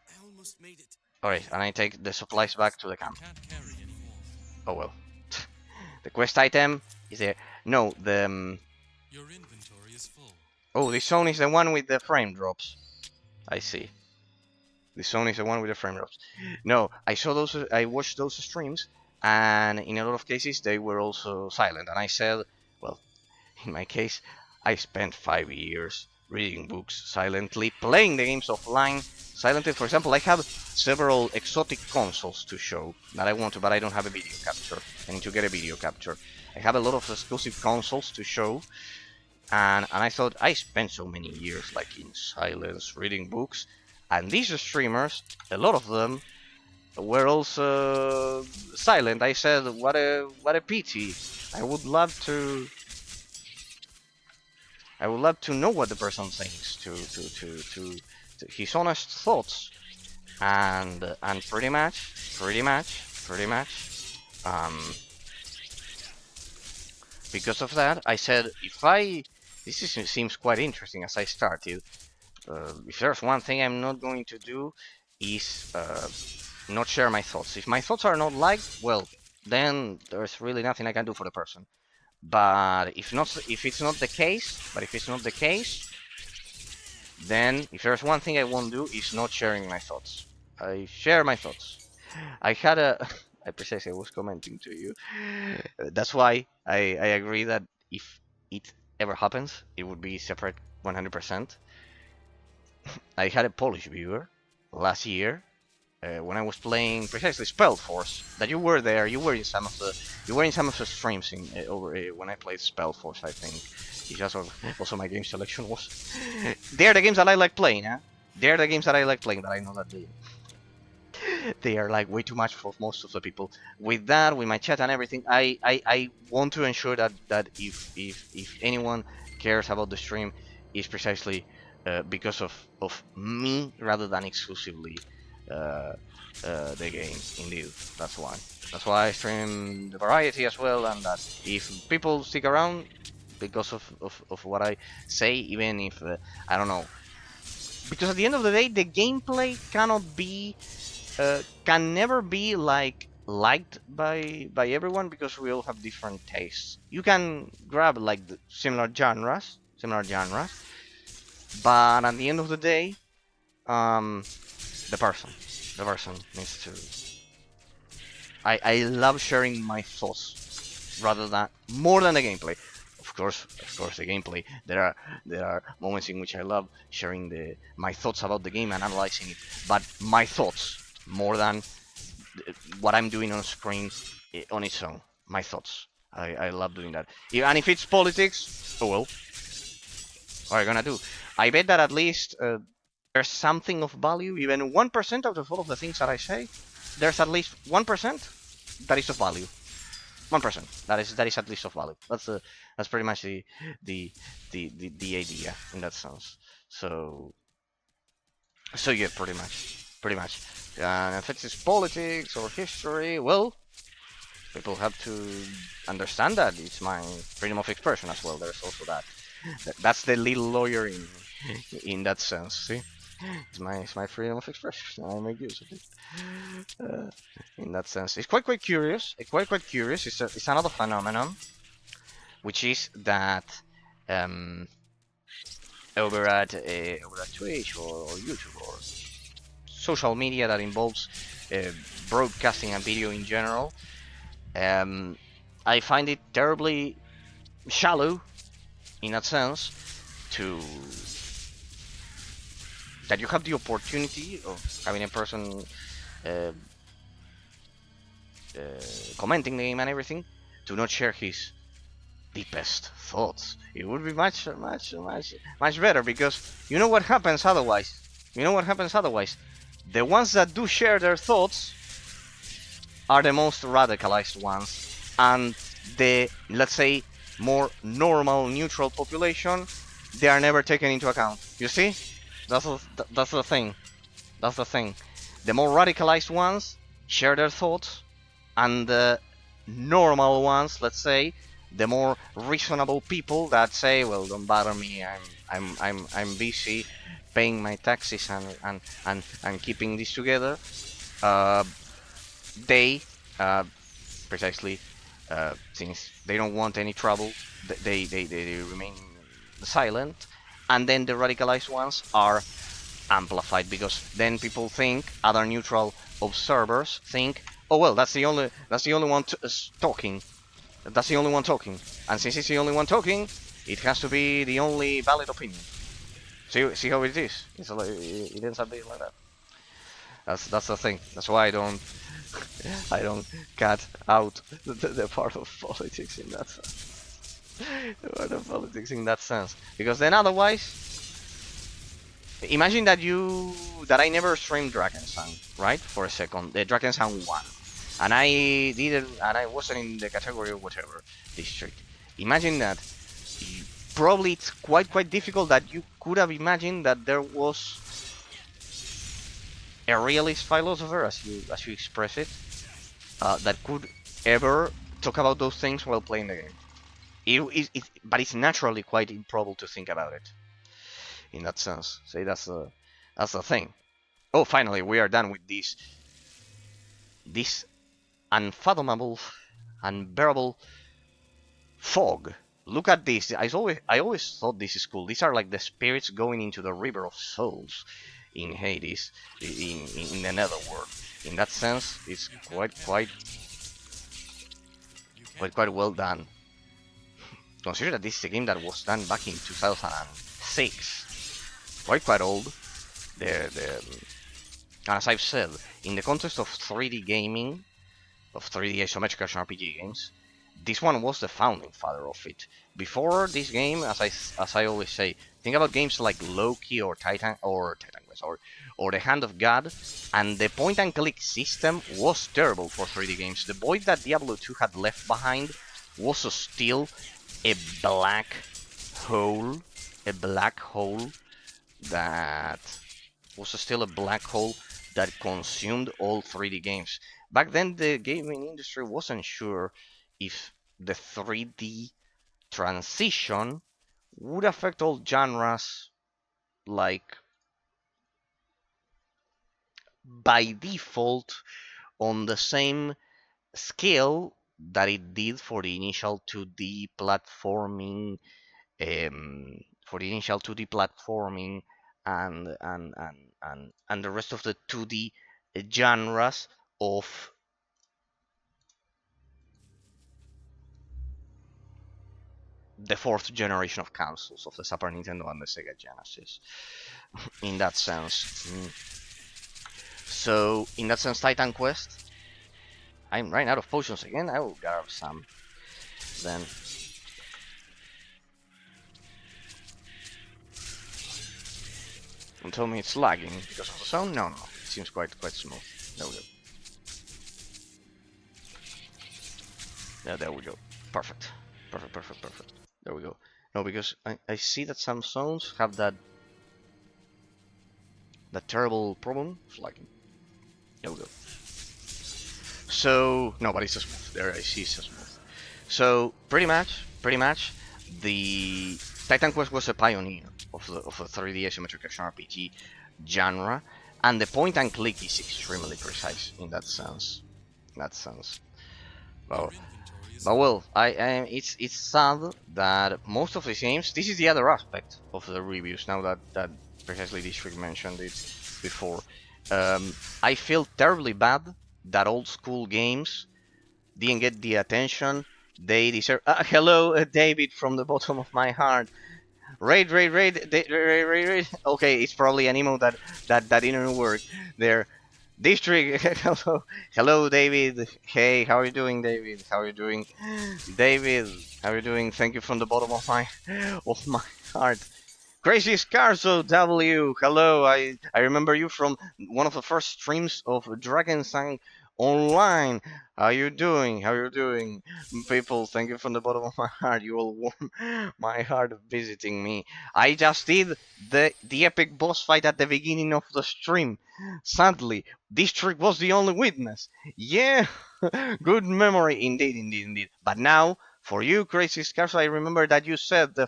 I almost made it. Alright, and I take the supplies back to the camp. Can't carry anymore. Oh well. The quest item is there. No, the. Your inventory is full. Oh, this zone is the one with the frame drops. I see. This zone is the one with the frame drops. No, I saw those. I watched those streams, and in a lot of cases they were also silent. And I said, well, in my case, I spent 5 years reading books silently, playing the games offline silently. For example, I have several exotic consoles to show that I want to, but I don't have a video capture. I need to get a video capture. I have a lot of exclusive consoles to show, and I thought I spent so many years like in silence reading books, and these streamers, a lot of them, were also silent. I said, what a pity. I would love to know what the person thinks, to his honest thoughts, and pretty much, because of that, I said, seems quite interesting as I started. If there's one thing I'm not going to do is not share my thoughts. If my thoughts are not liked, well, then there's really nothing I can do for the person. But if it's not the case, then if there's one thing I won't do is not sharing my thoughts. I share my thoughts. I had a I precisely was commenting to you. That's why I agree that if it ever happens, it would be separate 100%. I had a Polish viewer last year when I was playing precisely Spellforce. That you were there. You were in some of the streams over when I played Spellforce. I think it's just also my game selection was. They're the games that I like playing. Huh? They're the games that I like playing. But I know that they are like way too much for most of the people. With that, with my chat and everything, I want to ensure that if anyone cares about the stream, is precisely because of me rather than exclusively the game. Indeed, that's why I stream the variety as well, and that if people stick around because of what I say, even if I don't know, because at the end of the day, the gameplay can never be like liked by everyone, because we all have different tastes. You can grab like similar genres, but at the end of the day, the person needs I love sharing my thoughts rather than more than the gameplay. Of course, the gameplay. There are moments in which I love sharing my thoughts about the game and analyzing it. But my thoughts more than what I'm doing on screen on its own. My thoughts. I love doing that. And if it's politics, oh well. What are you gonna do? I bet that at least there's something of value, even 1% out of all of the things that I say. There's at least 1% that is of value. 1%. That is at least of value. That's pretty much the idea in that sense. So yeah, pretty much. And if it's politics or history, well, people have to understand that it's my freedom of expression as well. There's also that. That's the little lawyer in that sense. See, it's my freedom of expression. I make use of it. In that sense, it's quite curious. It's quite curious. It's another phenomenon, which is that um, over at Twitch or YouTube or social media that involves broadcasting and video in general, I find it terribly shallow in that sense to that you have the opportunity of having a person uh, commenting the game and everything to not share his deepest thoughts. It would be much better, because you know what happens otherwise. You know what happens otherwise. The ones that do share their thoughts are the most radicalized ones, and the, let's say, more normal neutral population, they are never taken into account. You see? That's the thing. That's the thing. The more radicalized ones share their thoughts, and the normal ones, let's say, the more reasonable people that say, well, don't bother me, I'm busy paying my taxes and keeping this together. Uh, they precisely since they don't want any trouble, they remain silent, and then the radicalized ones are amplified, because then people think, other neutral observers think, oh well, that's the only one talking, that's the only one talking, and since it's the only one talking, it has to be the only valid opinion. See how it is. It ends up being like that. That's the thing. That's why I don't cut out the part of politics in that sense. The part of politics in that sense, because then otherwise, imagine that I never streamed Drakensang, right? For a second, the Drakensang 1, and I didn't, and I wasn't in the category of whatever district. Imagine that. Probably it's quite difficult that you could have imagined that there was a realist philosopher, as you express it, that could ever talk about those things while playing the game. But it's naturally quite improbable to think about it in that sense. Say that's the thing. Oh, finally, we are done with this unfathomable, unbearable fog. Look at this. I always thought this is cool. These are like the spirits going into the river of souls in Hades, in the netherworld. In that sense, it's quite well done. Consider that this is a game that was done back in 2006. Quite old. The As I've said, in the context of 3D gaming, of 3D isometric action RPG games, this one was the founding father of it. Before this game, as I always say, think about games like Loki or TitanQuest or The Hand of God, and the point and click system was terrible for 3D games. The void that Diablo 2 had left behind was still a black hole, that was still a black hole that consumed all 3D games. Back then, the gaming industry wasn't sure if the 3D transition would affect all genres like by default on the same scale that it did for the initial 2D platforming, and the rest of the 2D genres of the fourth generation of consoles of the Super Nintendo and the Sega Genesis. In that sense. So, in that sense, Titan Quest. I'm running out of potions again. I will grab some. Then. Don't tell me it's lagging because of the sound. No, it seems quite smooth. There we go. Yeah, there we go. Perfect. There we go. No, because I see that some zones have that terrible problem of lagging. There we go. So no, but it's so smooth. There I see it's so smooth. So pretty much, the TitanQuest was a pioneer of the 3D isometric action RPG genre, and the point and click is extremely precise in that sense. Well, it's sad that most of the games. This is the other aspect of the reviews. Now that precisely District mentioned it before, I feel terribly bad that old school games didn't get the attention they deserve. Hello, David, from the bottom of my heart. Raid. Okay, it's probably an emote that didn't work there. District, hello, David. Hey, how are you doing, David? David? How are you doing? Thank you from the bottom of my heart. Crazy Scarzo W, hello. I remember you from one of the first streams of Dragon Sang Online. How you doing? People, thank you from the bottom of my heart. You all warm my heart visiting me. I just did the epic boss fight at the beginning of the stream. Sadly, District was the only witness. Yeah, good memory indeed. But now, for you, Crazy Scarzo, I remember that you said the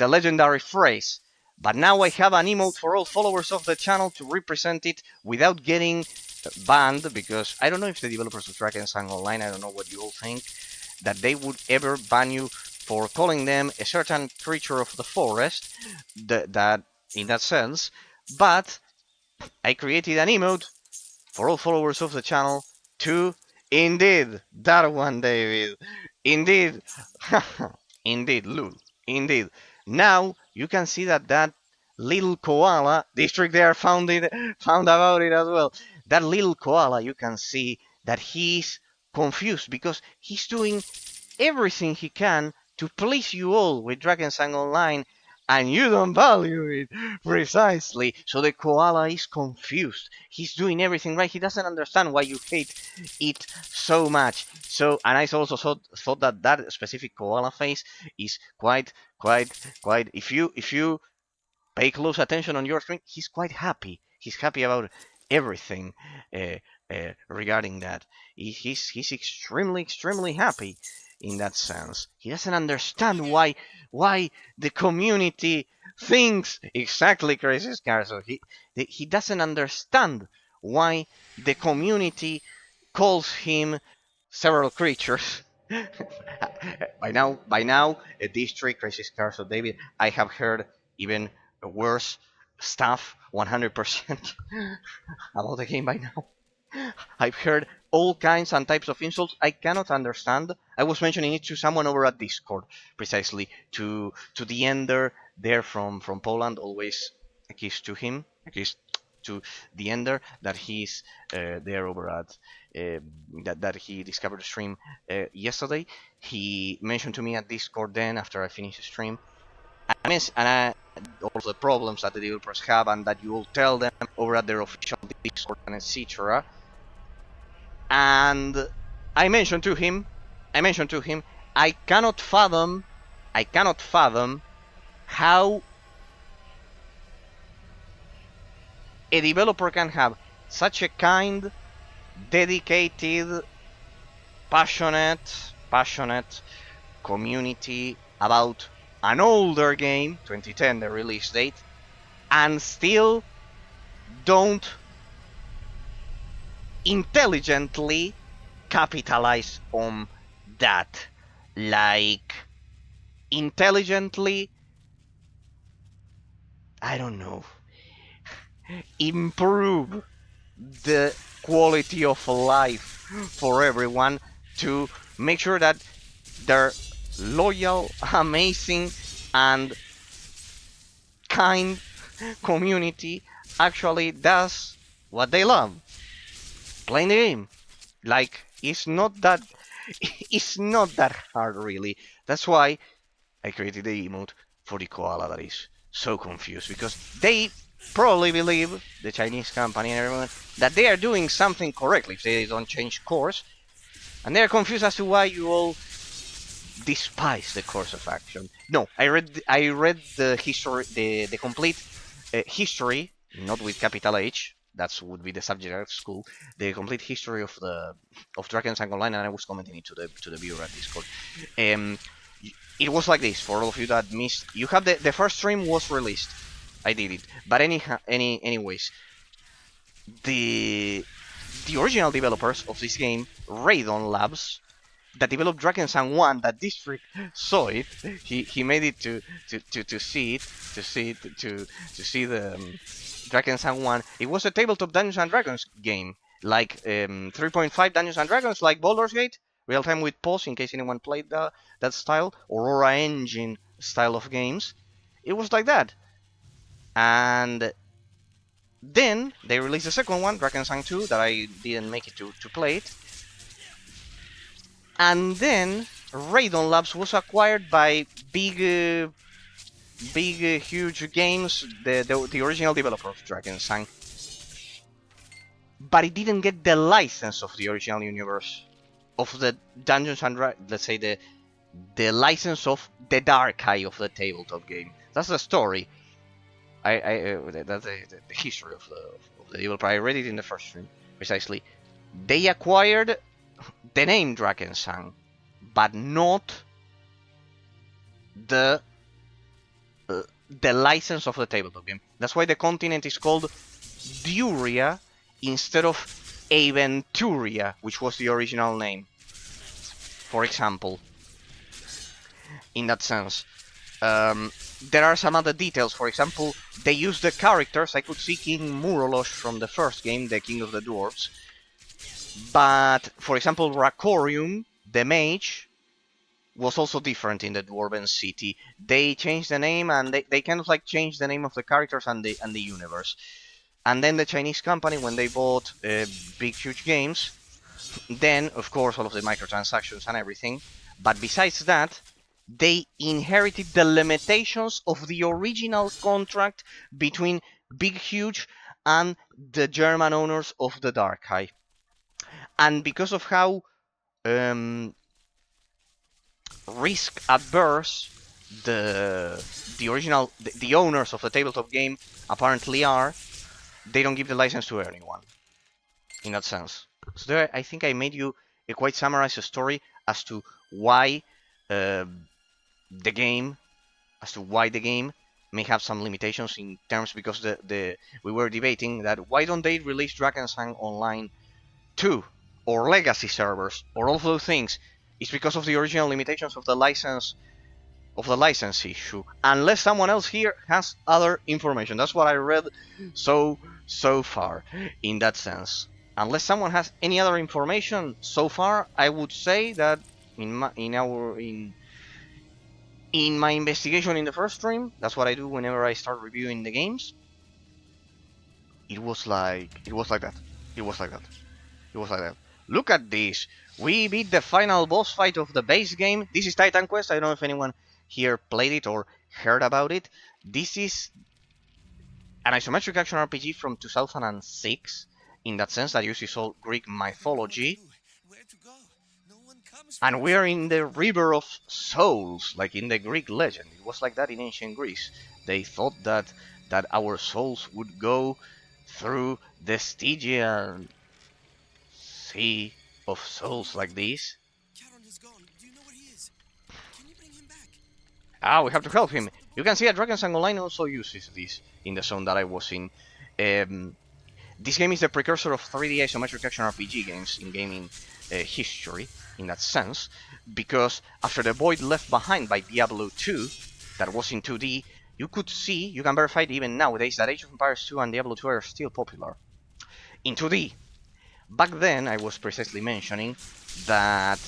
legendary phrase. But now I have an emote for all followers of the channel to represent it without getting banned, because I don't know if the developers of Dragon Sang Online, I don't know what you all think, that they would ever ban you for calling them a certain creature of the forest, that in that sense, but I created an emote for all followers of the channel to, indeed, that one, David, indeed, indeed, Lul. Indeed. Now you can see that little koala District there found about it as well. That little koala, you can see that he's confused because he's doing everything he can to please you all with Dragon Sang Online, and you don't value it precisely. So the koala is confused. He's doing everything right. He doesn't understand why you hate it so much. So, and I also thought that specific koala face is quite. If you pay close attention on your screen, he's quite happy. He's happy about everything regarding that. He's extremely happy in that sense. He doesn't understand why the community thinks exactly Crazy Scarzo. He doesn't understand why the community calls him several creatures. by now, District, Crazy Scarzo, David, I have heard even worse stuff 100% about the game by now. I've heard all kinds and types of insults I cannot understand. I was mentioning it to someone over at Discord, precisely to the Ender there from Poland. Always a kiss to him, a kiss to the Ender, that he's there over at that he discovered the stream yesterday. He mentioned to me at Discord then after I finished the stream, and all the problems that the developers have and that you will tell them over at their official Discord and etc. And I mentioned to him, I cannot fathom how a developer can have such a kind, dedicated, passionate community about an older game, 2010, the release date, and still don't intelligently capitalize on that. Like, intelligently, I don't know, improve the quality of life for everyone to make sure that their loyal, amazing, and kind community actually does what they love, playing the game. Like, it's not that hard really. That's why I created the emote for the koala that is so confused, because they probably believe, the Chinese company and everyone, that they are doing something correctly if they don't change course, and they are confused as to why you all despise the course of action. No, I read the history, the complete history, not with capital H. That would be the subject at school. The complete history of Dragon's Angle Online, and I was commenting it to the viewer at Discord. Um, it was like this for all of you that missed. You have the first stream was released. I did it, but anyways, the the original developers of this game, Raydon Labs, that developed Dragon's Sun 1, that District saw it. He made it to see it, to see the Dragon's Sun 1. It was a tabletop Dungeons and Dragons game, like 3.5 Dungeons and Dragons, like Baldur's Gate, real time with pause in case anyone played that style, Aurora Engine style of games. It was like that, and then they released the second one, Dragon's Sun 2, that I didn't make it to play it. And then Raydon Labs was acquired by big, huge games, the original developer of Dragon's Sun. But it didn't get the license of the original universe of the Dungeons and let's say the license of the Dark Eye of the tabletop game. That's the story. That's the history of the developer. I read it in the first stream precisely. They acquired the name Dragon's Sun, but not the license of the tabletop game. That's why the continent is called Duria instead of Aventuria, which was the original name. For example, in that sense. There are some other details. For example, they use the characters. I could see King Murolosh from the first game, the King of the Dwarves. But, for example, Rakorium, the mage, was also different in the Dwarven city. They changed the name, and they kind of like changed the name of the characters and the universe. And then the Chinese company, when they bought big, huge games, then, of course, all of the microtransactions and everything. But besides that, they inherited the limitations of the original contract between Big Huge and the German owners of the Dark Eye. And because of how risk adverse the owners of the tabletop game apparently are, they don't give the license to anyone. In that sense. So there, I think I made you a quite summarized story as to why the game may have some limitations in terms, because we were debating that why don't they release Dragon's Sun Online 2 or Legacy servers or all of those things. It's because of the original limitations of the license issue, unless someone else here has other information. That's what I read so far in that sense. Unless someone has any other information so far, I would say that in my investigation in the first stream, that's what I do whenever I start reviewing the games. It was like that. Look at this. We beat the final boss fight of the base game. This is TitanQuest. I don't know if anyone here played it or heard about it. This is an isometric action RPG from 2006, in that sense, that uses all Greek mythology. And we're in the River of Souls, like in the Greek legend. It was like that in ancient Greece. They thought that our souls would go through the Stygian Sea of Souls like this. Charon has gone. Do you know where he is? Can you bring him back? Ah, we have to help him. You can see that Dragon's Angle Online also uses this in the zone that I was in. This game is the precursor of 3D isometric action RPG games in gaming history, in that sense, because after the void left behind by Diablo 2, that was in 2D, you can verify it even nowadays, that Age of Empires 2 and Diablo 2 are still popular in 2D. Back then, I was precisely mentioning that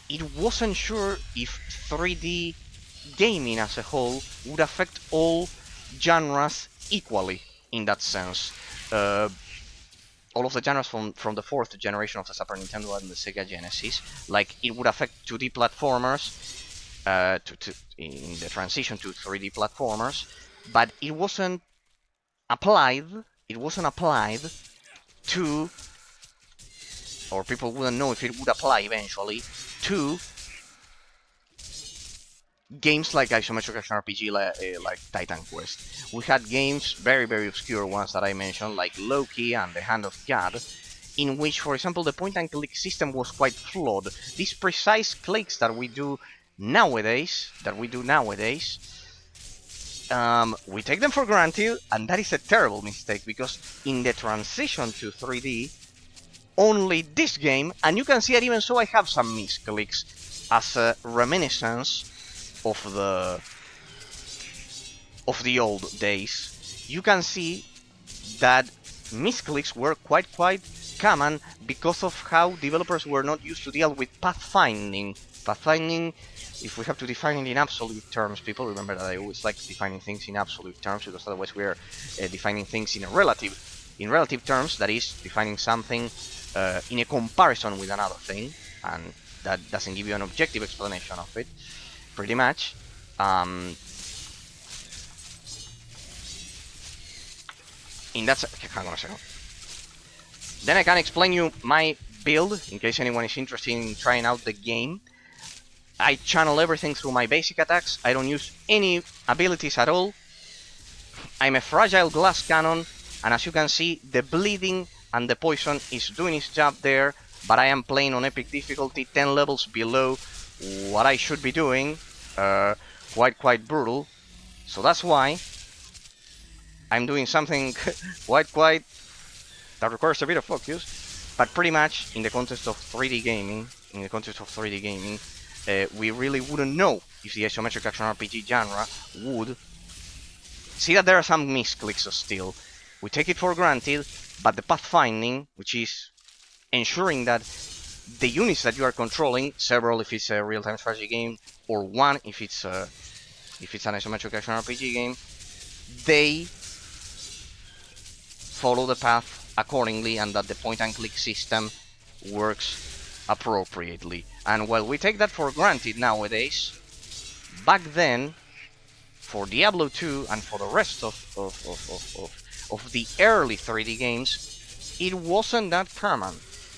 it wasn't sure if 3D gaming as a whole would affect all genres equally in that sense. All of the genres from the 4th generation of the Super Nintendo and the Sega Genesis, like it would affect 2D platformers in the transition to 3D platformers, but it wasn't applied. It wasn't applied to, or people wouldn't know if it would apply eventually to games like isometric action RPG like TitanQuest. We had games, very, very obscure ones that I mentioned, like Loki and The Hand of God, in which, for example, the point-and-click system was quite flawed. These precise clicks that we do nowadays, we take them for granted, and that is a terrible mistake, because in the transition to 3D, only this game, and you can see it even so I have some misclicks as a reminiscence of the old days. You can see that misclicks were quite common because of how developers were not used to deal with pathfinding. Pathfinding, if we have to define it in absolute terms, people remember that I always like defining things in absolute terms, because otherwise we are defining things in relative terms, that is, defining something in a comparison with another thing, and that doesn't give you an objective explanation of it, pretty much. In that hang on a second. Then I can explain you my build, in case anyone is interested in trying out the game. I channel everything through my basic attacks. I don't use any abilities at all. I'm a fragile glass cannon, and as you can see, the bleeding and the poison is doing its job there, but I am playing on epic difficulty, 10 levels below what I should be doing. Quite brutal. So that's why I'm doing something quite that requires a bit of focus, but pretty much in the context of 3D gaming, we really wouldn't know if the isometric action RPG genre would see that there are some misclicks still. We take it for granted, but the pathfinding, which is ensuring that the units that you are controlling, several if it's a real-time strategy game, or one if it's an isometric action RPG game, they follow the path accordingly, and that the point-and-click system works appropriately. And while we take that for granted nowadays, back then, for Diablo 2 and for the rest of the early 3D games, it wasn't that common.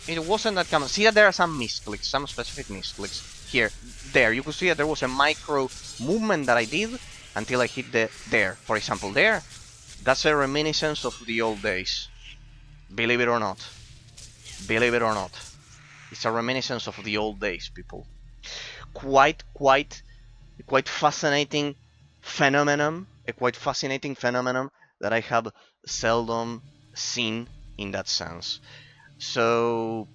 See that there are some misclicks, some specific misclicks. Here, there, you could see that there was a micro movement that I did until I hit there. For example, there, that's a reminiscence of the old days. Believe it or not. It's a reminiscence of the old days, people. Quite fascinating phenomenon. A quite fascinating phenomenon that I have seldom seen in that sense. So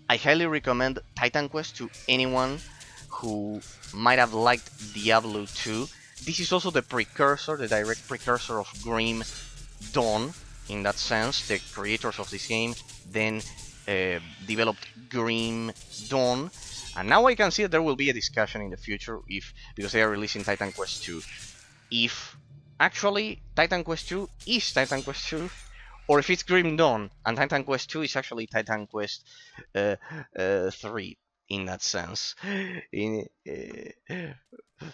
I highly recommend TitanQuest to anyone who might have liked Diablo 2. This is also the precursor, the direct precursor of Grimdawn, in that sense. The creators of this game then developed Grimdawn, and now I can see that there will be a discussion in the future, because they are releasing TitanQuest 2, if actually TitanQuest 2 is TitanQuest 2, or if it's Grimdawn and TitanQuest 2 is actually TitanQuest 3 in that sense.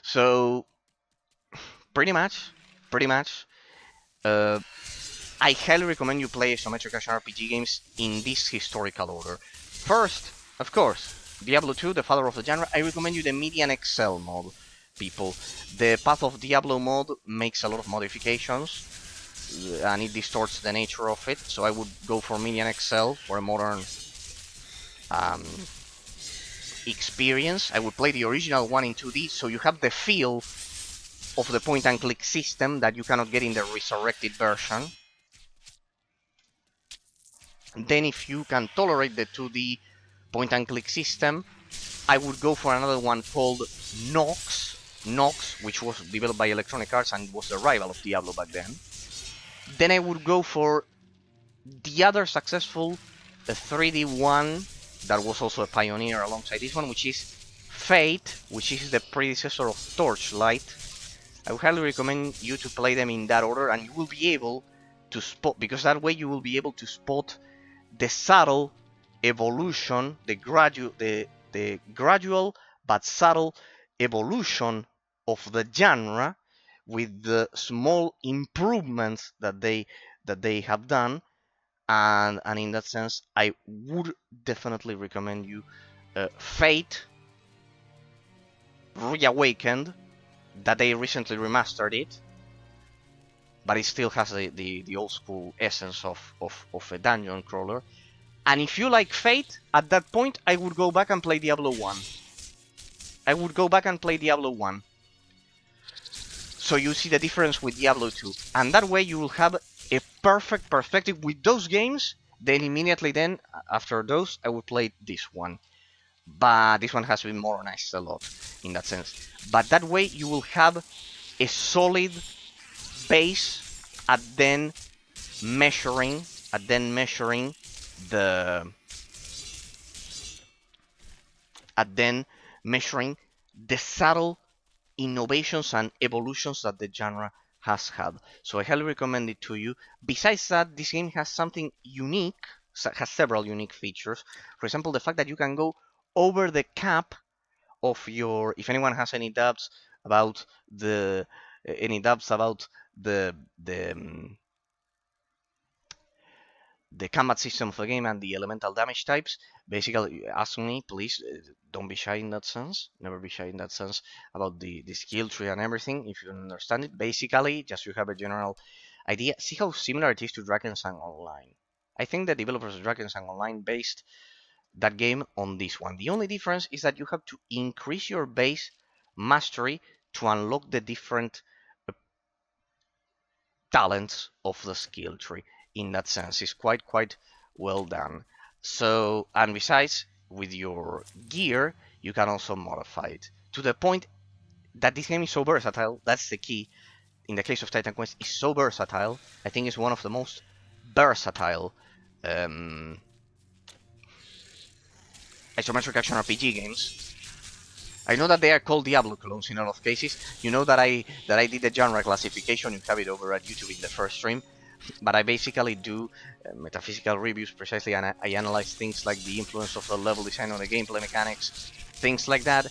So pretty much, I highly recommend you play isometric action RPG games in this historical order. First, of course, Diablo 2, the father of the genre. I recommend you the Median Excel mode, people. The Path of Diablo mode makes a lot of modifications, and it distorts the nature of it, so I would go for Median Excel for a modern experience. I would play the original one in 2D, so you have the feel of the point-and-click system that you cannot get in the resurrected version. Then if you can tolerate the 2D point-and-click system, I would go for another one called Nox, which was developed by Electronic Arts and was the rival of Diablo back then. Then I would go for the other successful 3D one that was also a pioneer alongside this one, which is Fate, which is the predecessor of Torchlight. I would highly recommend you to play them in that order, and you will be able to spot, because that way you will be able to spot the subtle evolution, the gradual but subtle evolution of the genre, with the small improvements that they have done, and in that sense, I would definitely recommend you Fate Reawakened, that they recently remastered it, but it still has the old school essence of a dungeon crawler. And if you like Fate, at that point I would go back and play Diablo 1. I would go back and play Diablo 1. So you see the difference with Diablo 2. And that way you will have a perfect perspective with those games. Then immediately then, after those, I would play this one. But this one has been modernized a lot in that sense. But that way you will have a solid base at then measuring the subtle innovations and evolutions that the genre has had. So I highly recommend it to you. Besides that, this game has something unique, has several unique features. For example, the fact that you can go over the cap of your, if anyone has any doubts about the the combat system of the game and the elemental damage types, basically ask me, please. Don't be shy in that sense. Never be shy in that sense about the skill tree and everything. If you don't understand it, basically, just you have a general idea. See how similar it is to Drakensang Online. I think the developers of Drakensang Online based that game on this one. The only difference is that you have to increase your base mastery to unlock the different talents of the skill tree. In that sense, it's quite well done. So, and besides, with your gear, you can also modify it to the point that this game is so versatile. That's the key. In the case of TitanQuest, it's so versatile. I think it's one of the most versatile isometric action RPG games. I know that they are called Diablo clones in a lot of cases. You know that I did the genre classification. You have it over at YouTube in the first stream. But I basically do metaphysical reviews precisely, and I analyze things like the influence of the level design on the gameplay mechanics, things like that.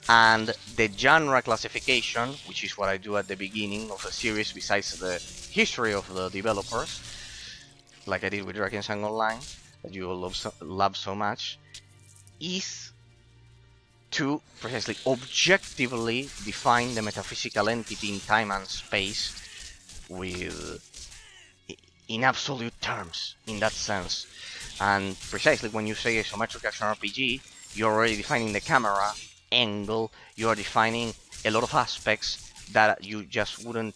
And the genre classification, which is what I do at the beginning of the series, besides the history of the developers, like I did with Drakensang Online, that you will love so much, is to precisely objectively define the metaphysical entity in time and space in absolute terms, in that sense. And precisely when you say isometric action RPG, you're already defining the camera angle, you're defining a lot of aspects that you just wouldn't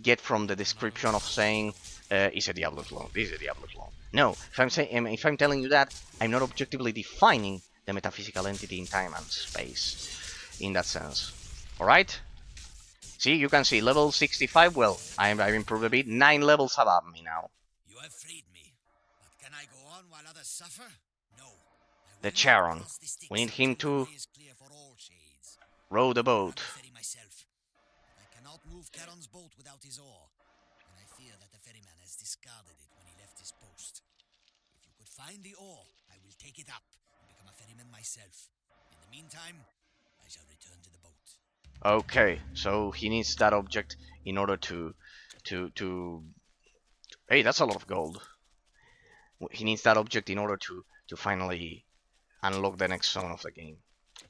get from the description of saying it's a Diablo clone, this is a Diablo clone. No, if I'm telling you that, I'm not objectively defining the metaphysical entity in time and space, in that sense. Alright? See, you can see, level 65, well, I've improved a bit, 9 levels above me now. You have freed me, but can I go on while others suffer? No. The Charon. We need him to row the boat. I cannot move Charon's boat without his oar, and I fear that the ferryman has discarded it when he left his post. If you could find the oar, I will take it up and become a ferryman myself. In the meantime, I shall return to the boat. Okay, so he needs that object in order to hey, that's a lot of gold. He needs that object in order to finally unlock the next zone of the game.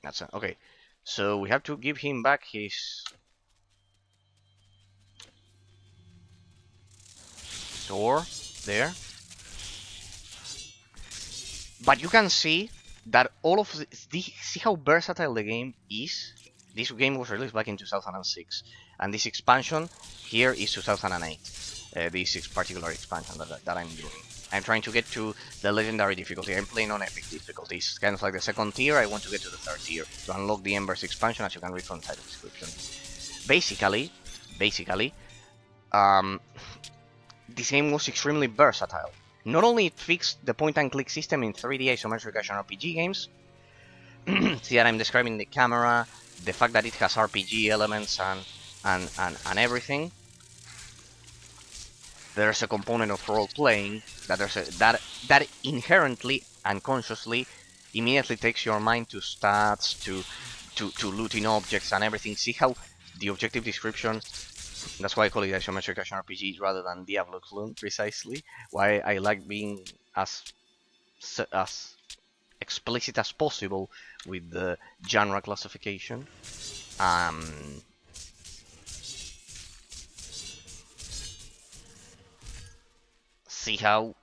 That's it. Okay, so we have to give him back his door there. But you can see that all of see how versatile the game is. This game was released back in 2006, and this expansion here is 2008. This particular expansion that I'm doing. I'm trying to get to the legendary difficulty. I'm playing on epic difficulty. It's kind of like the second tier. I want to get to the third tier to unlock the Embers expansion, as you can read from the title description. Basically, this game was extremely versatile. Not only it fixed the point-and-click system in 3D isometric action RPG games, see that I'm describing the camera, the fact that it has RPG elements and everything. There's a component of role-playing that inherently and consciously immediately takes your mind to stats, to looting objects and everything. See how the objective description, that's why I call it isometric action RPG rather than Diablo clone, precisely. Why I like being as explicit as possible with the genre classification. See how,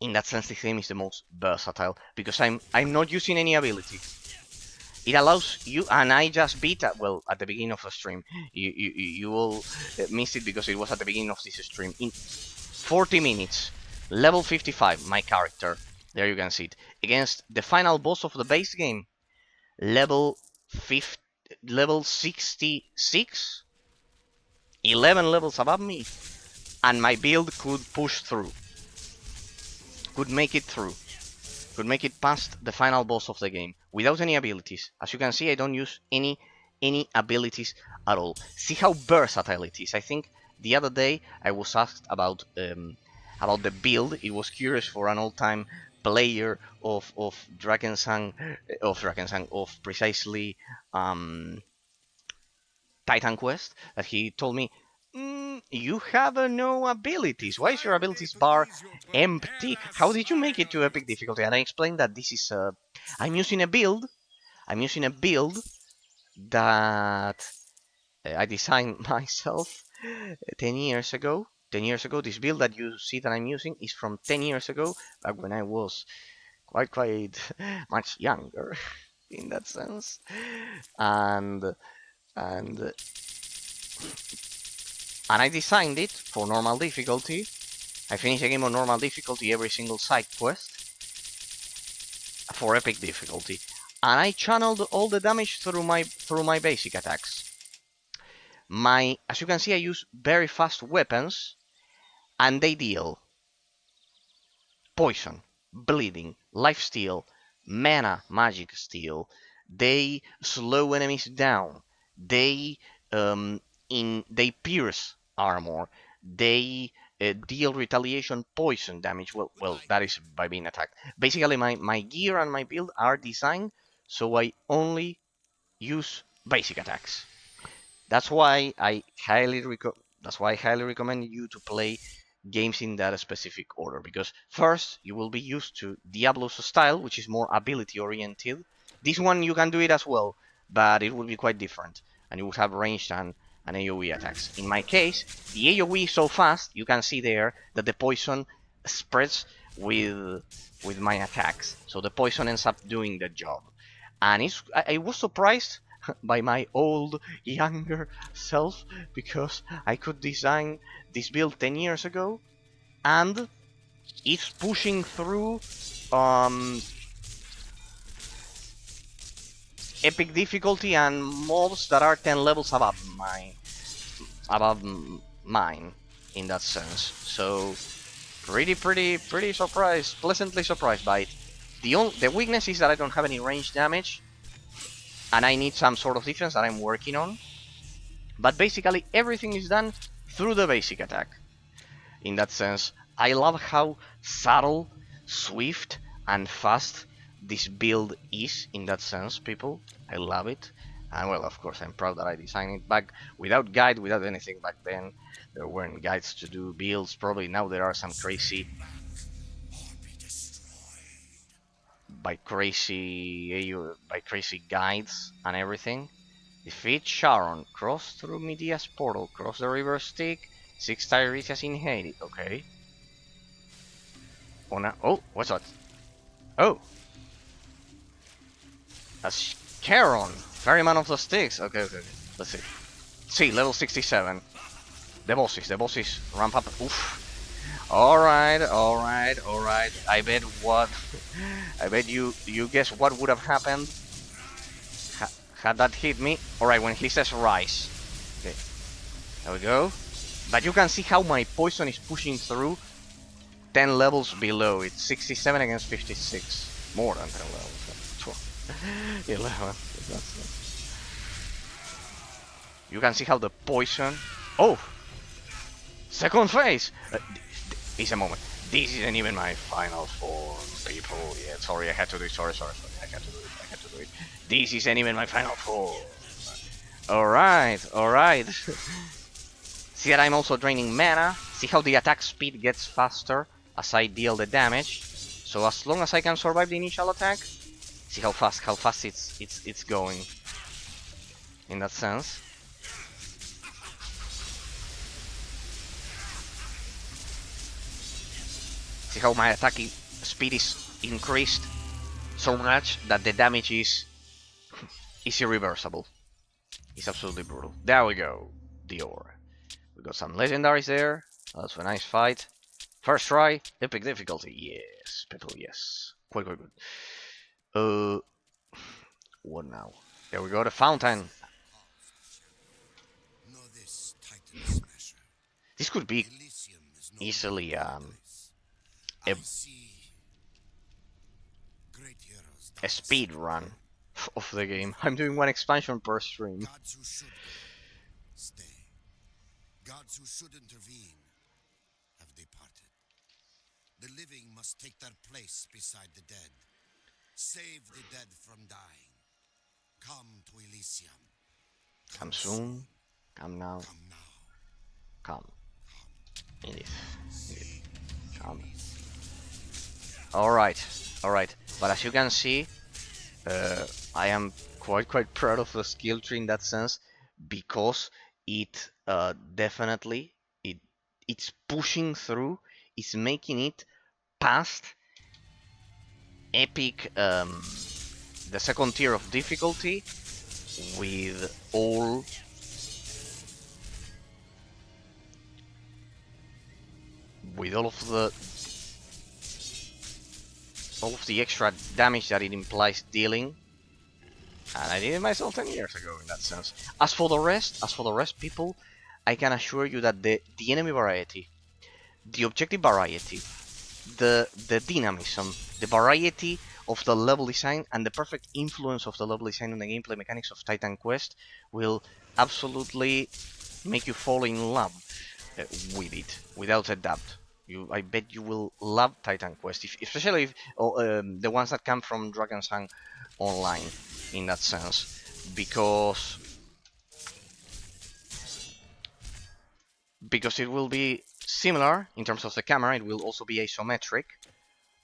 in that sense, the game is the most versatile because I'm not using any ability. It allows you, and I just beat at the beginning of the stream. You will miss it because it was at the beginning of this stream. In 40 minutes, level 55, my character. There you can see it. Against the final boss of the base game, level 66, 11 levels above me, and my build could push through, could make it through, could make it past the final boss of the game without any abilities. As you can see, I don't use any abilities at all. See how versatile it is. I think the other day I was asked about the build. It was curious for an old-time player of Drakensang, of precisely TitanQuest, that he told me, you have no abilities. Why is your abilities bar empty? How did you make it to epic difficulty? And I explained that this is I'm using a build that I designed myself 10 years ago. 10 years ago, this build that you see that I'm using is from 10 years ago, back when I was quite much younger in that sense. And I designed it for normal difficulty. I finish a game on normal difficulty every single side quest for epic difficulty, and I channeled all the damage through my basic attacks. As you can see, I use very fast weapons, and they deal poison, bleeding, lifesteal, mana, magic steal. They slow enemies down. They pierce armor. They deal retaliation poison damage. Well, that is by being attacked. Basically, my gear and my build are designed so I only use basic attacks. That's why I highly recommend you to play games in that specific order, because first you will be used to Diablo's style, which is more ability oriented. This one you can do it as well, but it will be quite different, and you will have ranged and AoE attacks. In my case, the AoE is so fast, you can see there that the poison spreads with my attacks, so the poison ends up doing the job. And I was surprised by my old, younger self, because I could design this build 10 years ago, and it's pushing through epic difficulty and mobs that are 10 levels above mine in that sense. So pretty surprised, pleasantly surprised by it. The weakness is that I don't have any range damage, and I need some sort of defense that I'm working on. But basically everything is done through the basic attack. In that sense, I love how subtle, swift, and fast this build is in that sense, people. I love it. And well, of course, I'm proud that I designed it back without guide, without anything back then. There weren't guides to do builds. Probably now there are some crazy guides and everything. Defeat Sharon, cross through Midia's portal, cross the river Styx, 6 Tiresias in Hades. Okay. Oh, what's that? Oh! That's Charon, Ferryman of the Styx. Okay. Let's see. See, level 67. The bosses ramp up. Oof. Alright. I bet you guess what would have happened had that hit me. Alright, when he says rise. Okay. There we go. But you can see how my poison is pushing through 10 levels below. It's 67 against 56. More than 10 levels. 11. You can see how the poison... Oh! Second phase! It's a moment. This isn't even my final form, people. Yeah, sorry, I had to do it. Sorry. I had to do it. This isn't even my final form. Alright. See that I'm also draining mana. See how the attack speed gets faster as I deal the damage. So as long as I can survive the initial attack, see how fast it's going. In that sense. See how my attack speed is increased so much that the damage is irreversible. It's absolutely brutal. There we go. The ore. We got some legendaries there. That's a nice fight. First try, epic difficulty. Yes, people, yes. Quite good. What now? There we go, the fountain. This could be easily a speed run of the game. I'm doing one expansion per stream. Gods who should stay. Gods who should intervene have departed. The living must take their place beside the dead. Save the dead from dying. Come to Elysium. Come soon. Come now. Come now. Come. Indeed. Come. Alright. But as you can see, I am quite proud of the skill tree in that sense, because it definitely it's pushing through, it's making it past epic, the second tier of difficulty, with all of the extra damage that it implies dealing. And I did it myself 10 years ago in that sense. As for the rest, people, I can assure you that the enemy variety, the objective variety, the dynamism, the variety of the level design, and the perfect influence of the level design on the gameplay mechanics of TitanQuest will absolutely make you fall in love with it, without a doubt. I bet you will love TitanQuest, especially if the ones that come from Dragon's Song Online, in that sense, because it will be similar in terms of the camera. It will also be isometric,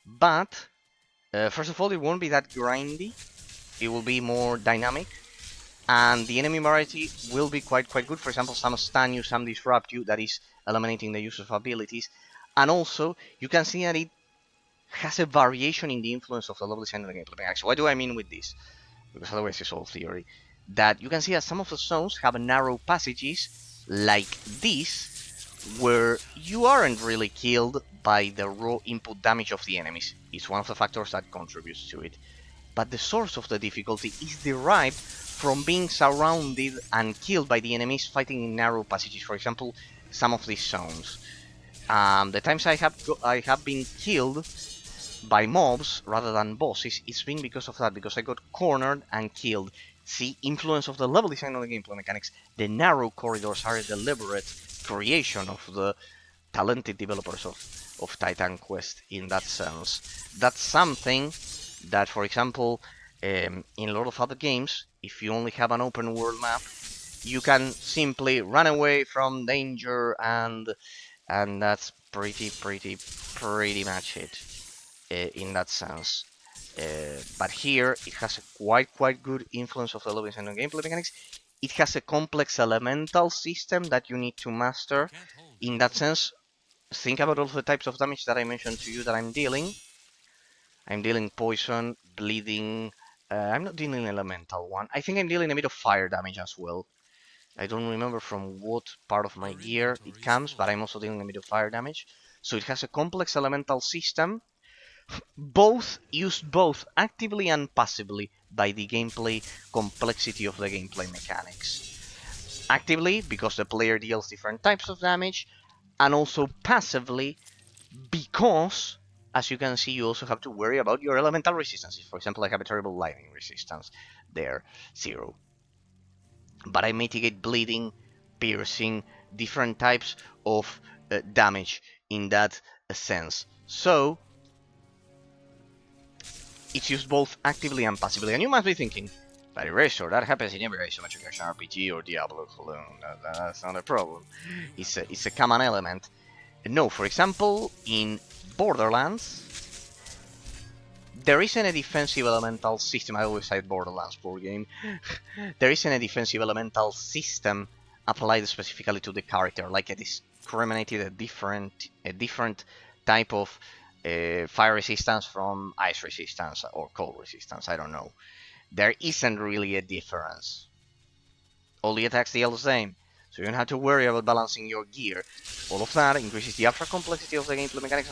but first of all, it won't be that grindy. It will be more dynamic, and the enemy variety will be quite good. For example, some stun you, some disrupt you, that is eliminating the use of abilities. And also, you can see that it has a variation in the influence of the level design of the gameplay mechanics. What do I mean with this? Because otherwise it's all theory. That you can see that some of the zones have narrow passages like this, where you aren't really killed by the raw input damage of the enemies. It's one of the factors that contributes to it. But the source of the difficulty is derived from being surrounded and killed by the enemies fighting in narrow passages. For example, some of these zones. The times I have been killed by mobs rather than bosses, it's been because of that, because I got cornered and killed. See, influence of the level design on the gameplay mechanics. The narrow corridors are a deliberate creation of the talented developers of TitanQuest in that sense. That's something that, for example, in a lot of other games, if you only have an open world map, you can simply run away from danger, and that's pretty much it in that sense. But here it has a quite good influence of the level design and gameplay mechanics. It has a complex elemental system that you need to master. In that sense, think about all the types of damage that I mentioned to you that I'm dealing. I'm dealing poison, bleeding. I'm not dealing elemental one. I think I'm dealing a bit of fire damage as well. I don't remember from what part of my gear it comes, but I'm also dealing a bit of fire damage. So it has a complex elemental system, used both actively and passively by the gameplay complexity of the gameplay mechanics. Actively, because the player deals different types of damage, and also passively, because, as you can see, you also have to worry about your elemental resistances. For example, I have a terrible lightning resistance there, 0. But I mitigate bleeding, piercing, different types of damage in that sense. So, it's used both actively and passively. And you must be thinking, but Erasure, that happens in every isometric action RPG or Diablo alone. That's not a problem. It's a common element. No, for example, in Borderlands, there isn't a defensive elemental system. I always say Borderlands board game. There isn't a defensive elemental system applied specifically to the character, like it discriminated a different type of fire resistance from ice resistance or cold resistance. I don't know. There isn't really a difference. All the attacks deal the same, so you don't have to worry about balancing your gear. All of that increases the abstract complexity of the gameplay mechanics,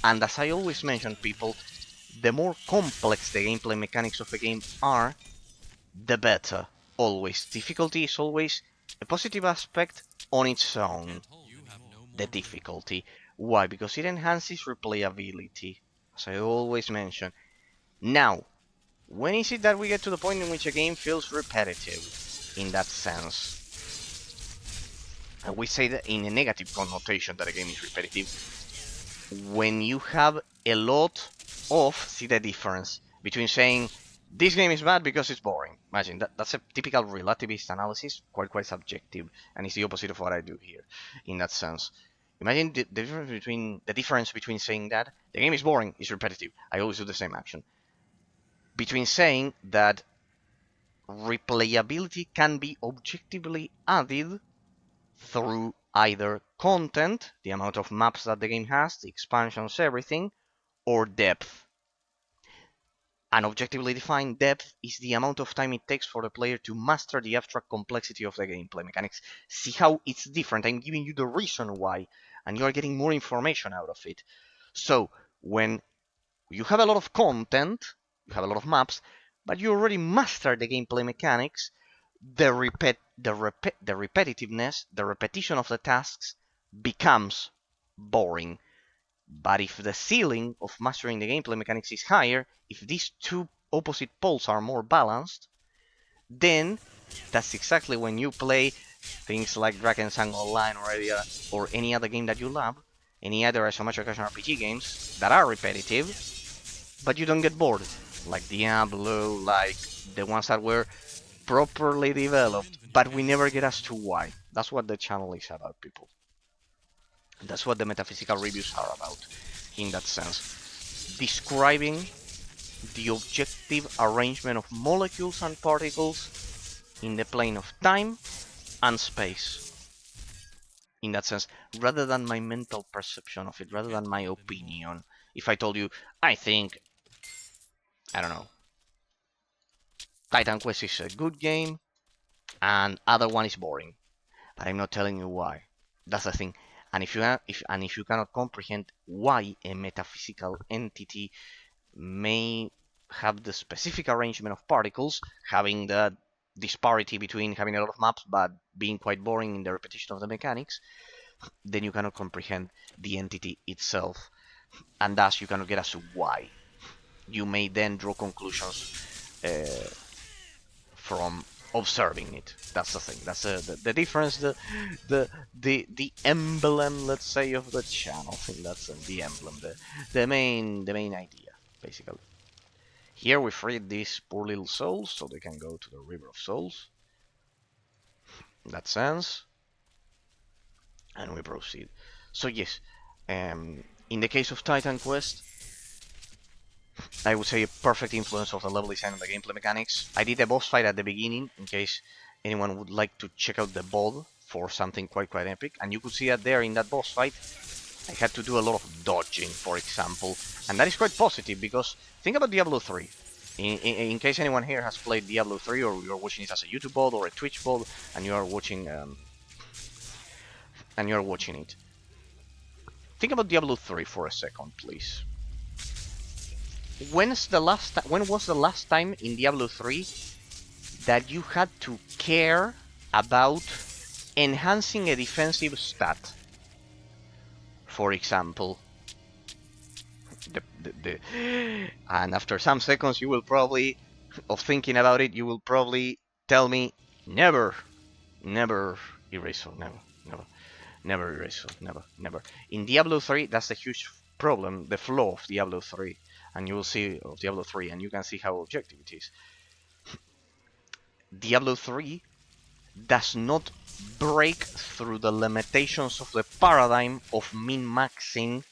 and as I always mention, people, the more complex the gameplay mechanics of a game are, the better. Always. Difficulty is always a positive aspect on its own. The difficulty. Why? Because it enhances replayability, as I always mention. Now, when is it that we get to the point in which a game feels repetitive in that sense? And we say that in a negative connotation that a game is repetitive. When you have a lot of, see the difference between saying this game is bad because it's boring. Imagine that's a typical relativist analysis, quite subjective, and it's the opposite of what I do here in that sense. Imagine the difference between saying that the game is boring, is repetitive, I always do the same action, between saying that replayability can be objectively added through either content, the amount of maps that the game has, the expansions, everything, or depth. An objectively defined depth is the amount of time it takes for the player to master the abstract complexity of the gameplay mechanics. See how it's different. I'm giving you the reason why, and you are getting more information out of it. So, when you have a lot of content, you have a lot of maps, but you already mastered the gameplay mechanics, the repetitiveness, the repetition of the tasks becomes boring. But if the ceiling of mastering the gameplay mechanics is higher, if these two opposite poles are more balanced, then that's exactly when you play things like Dragon's Song Online or any other game that you love, any other isometric action RPG games that are repetitive, but you don't get bored, like Diablo, like the ones that were properly developed, but we never get as to why. That's what the channel is about, people. That's what the metaphysical reviews are about, in that sense. Describing the objective arrangement of molecules and particles in the plane of time and space. In that sense, rather than my mental perception of it, rather than my opinion. If I told you, I think, I don't know, TitanQuest is a good game, and other one is boring. But I'm not telling you why. That's the thing. And if you cannot comprehend why a metaphysical entity may have the specific arrangement of particles, having the disparity between having a lot of maps but being quite boring in the repetition of the mechanics, then you cannot comprehend the entity itself, and thus you cannot get as to why. You may then draw conclusions from observing it. That's the thing. That's the difference. The emblem, let's say, of the channel. That's the emblem. The main idea, basically. Here we freed these poor little souls, so they can go to the River of Souls. In that sense, and we proceed. So yes, in the case of TitanQuest, I would say a perfect influence of the level design and the gameplay mechanics. I did a boss fight at the beginning, in case anyone would like to check out the bod for something quite epic. And you could see that there in that boss fight, I had to do a lot of dodging, for example. And that is quite positive, because think about Diablo 3. In case anyone here has played Diablo 3, or you're watching it as a YouTube bod or a Twitch bod, and you are watching it. Think about Diablo 3 for a second, please. When was the last time in Diablo 3 that you had to care about enhancing a defensive stat? for example. And after some seconds you will probably, of thinking about it, you will probably tell me, never, never eraser, never, never, never eraser, never, never. In Diablo 3, that's the huge problem, the flaw of Diablo 3, and you will see of Diablo 3, and you can see how objective it is. Diablo 3 does not break through the limitations of the paradigm of min-maxing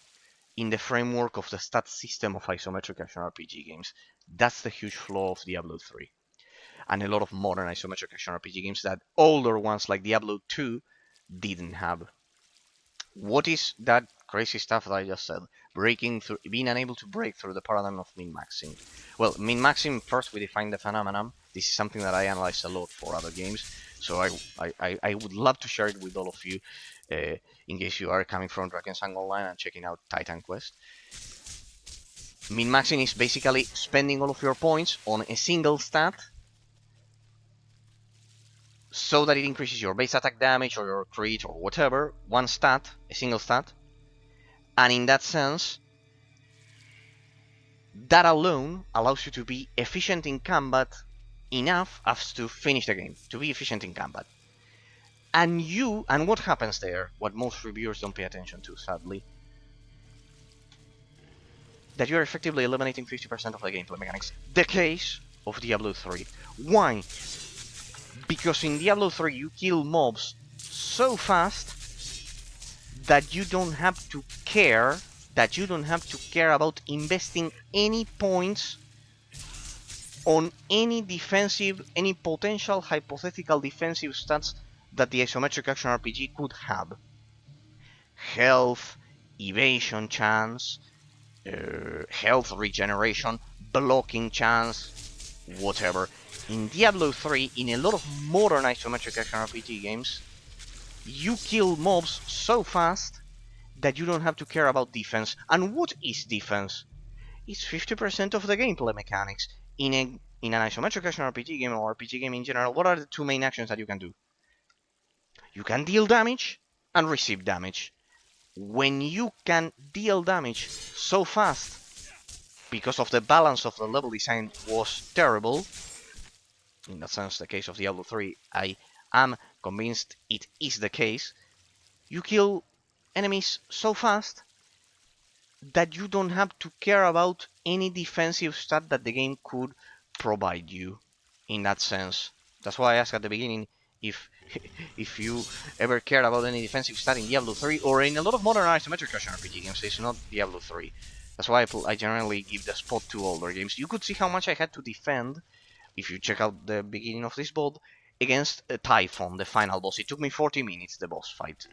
in the framework of the stat system of isometric action RPG games. That's the huge flaw of Diablo 3. And a lot of modern isometric action RPG games that older ones like Diablo 2 didn't have. What is that crazy stuff that I just said? Breaking through, being unable to break through the paradigm of min-maxing. Well, min-maxing, first we define the phenomenon. This is something that I analyze a lot for other games, so I would love to share it with all of you, in case you are coming from Drakensang Online and checking out TitanQuest. Min-maxing is basically spending all of your points on a single stat so that it increases your base attack damage or your crit or whatever, one stat, a single stat. And in that sense, that alone allows you to be efficient in combat enough as to finish the game, to be efficient in combat. And what happens there, what most reviewers don't pay attention to, sadly, that you're effectively eliminating 50% of the gameplay mechanics. The case of Diablo 3. Why? Because in Diablo 3 you kill mobs so fast that you don't have to care about investing any points on any potential hypothetical defensive stats that the isometric action RPG could have. Health, evasion chance, health regeneration, blocking chance, whatever. In Diablo 3, in a lot of modern isometric action RPG games, you kill mobs so fast that you don't have to care about defense. And what is defense? It's 50% of the gameplay mechanics. In an isometric action RPG game or RPG game in general, what are the two main actions that you can do? You can deal damage and receive damage. When you can deal damage so fast, because of the balance of the level design was terrible, in that sense the case of Diablo 3, I am convinced it is the case, you kill enemies so fast that you don't have to care about any defensive stat that the game could provide you, in that sense. That's why I asked at the beginning if if you ever cared about any defensive stat in Diablo 3 or in a lot of modern isometric action RPG games. It's not Diablo 3. That's why I generally give the spot to older games. You could see how much I had to defend, if you check out the beginning of this build, against a Typhon, the final boss. It took me 40 minutes, the boss fight.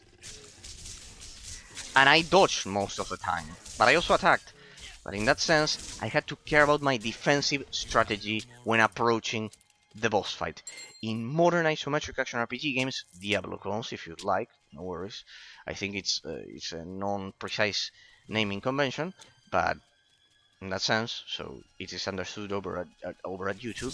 And I dodged most of the time, but I also attacked. But in that sense, I had to care about my defensive strategy when approaching the boss fight. In modern isometric action RPG games, Diablo clones, if you'd like, no worries. I think it's a non-precise naming convention, but in that sense, so it is understood over at YouTube.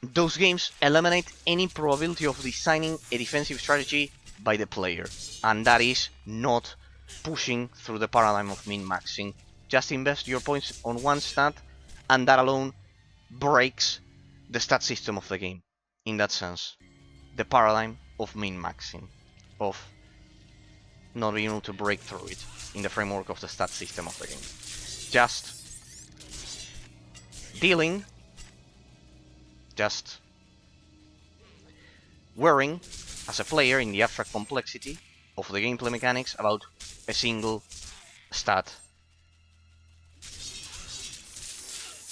Those games eliminate any probability of designing a defensive strategy by the player, and that is not pushing through the paradigm of min-maxing. Just invest your points on one stat, and that alone breaks the stat system of the game. In that sense, the paradigm of min-maxing, of not being able to break through it in the framework of the stat system of the game. Just dealing, just worrying as a player in the abstract complexity of the gameplay mechanics about a single stat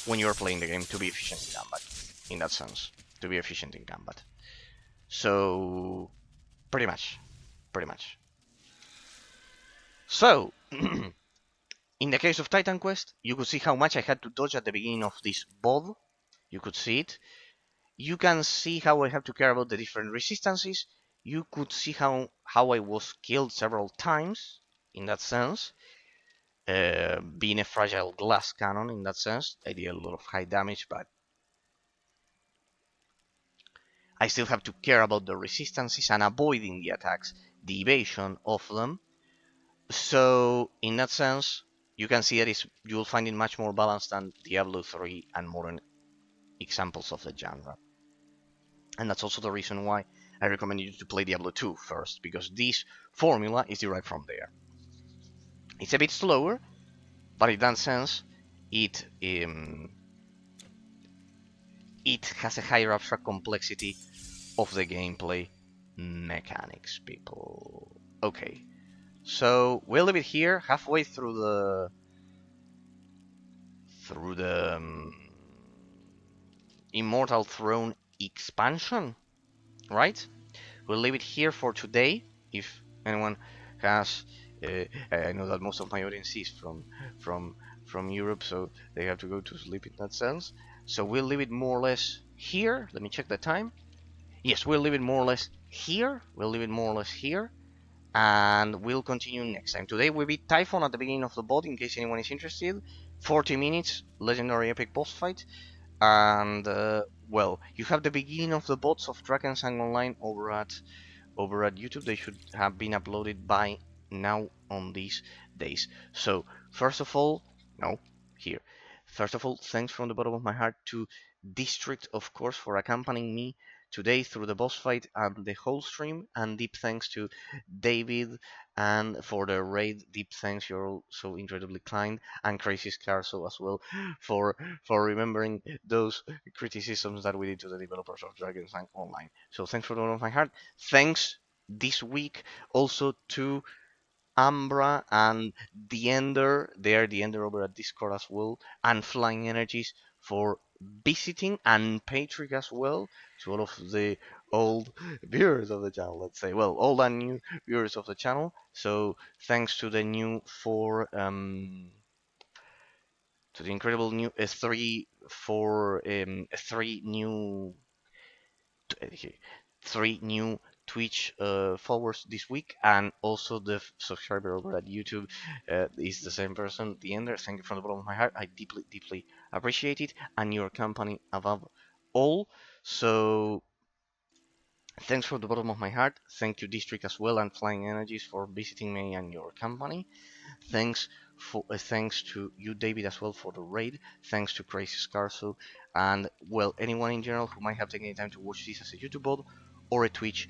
when you're playing the game to be efficient in combat, in that sense, to be efficient in combat. So, pretty much. So, in the case of TitanQuest, you could see how much I had to dodge at the beginning of this BOD. You could see it. You can see how I have to care about the different resistances. You could see how I was killed several times, in that sense. Being a fragile glass cannon, in that sense, I did a lot of high damage, but I still have to care about the resistances and avoiding the attacks, the evasion of them, So in that sense, you can see that you'll find it much more balanced than Diablo 3 and modern examples of the genre. And that's also the reason why I recommend you to play Diablo 2 first, because this formula is derived from there. It's a bit slower, but in that sense, it it has a higher abstract complexity of the gameplay mechanics, people. Okay, so we'll leave it here, halfway through the Immortal Throne expansion, right? We'll leave it here for today. If anyone has, I know that most of my audience is from from Europe, so they have to go to sleep in that sense. So we'll leave it more or less here. Let me check the time. Yes, we'll leave it more or less here. We'll leave it more or less here, and we'll continue next time. Today we beat Typhon at the beginning of the bot, in case anyone is interested. 40 minutes, legendary epic boss fight. And well, you have the beginning of the bots of Drakensang Online over at YouTube. They should have been uploaded by now on these days. So first of all, no, here. First of all, thanks from the bottom of my heart to District, of course, for accompanying me today through the boss fight and the whole stream, and deep thanks to David and for the raid. Deep thanks, you're all so incredibly kind, and Crazy Scarso as well for remembering those criticisms that we did to the developers of Dragon's Dogma Online. So thanks from the bottom of my heart. Thanks this week also to Ambra and the Ender. They are the Ender over at Discord as well, and Flying Energies for visiting, and Patrick as well, to all of the old viewers of the channel, let's say, well, old and new viewers of the channel. So thanks to the new to the incredible new three new three new Twitch followers this week, and also the subscriber over at YouTube is the same person, the Ender. Thank you from the bottom of my heart. I deeply, deeply appreciate it, and your company above all. So thanks from the bottom of my heart. Thank you, District, as well, and Flying Energies for visiting me and your company. Thanks to you, David, as well for the raid. Thanks to Crazy Scarso, and well, anyone in general who might have taken the time to watch this as a YouTube bod or a Twitch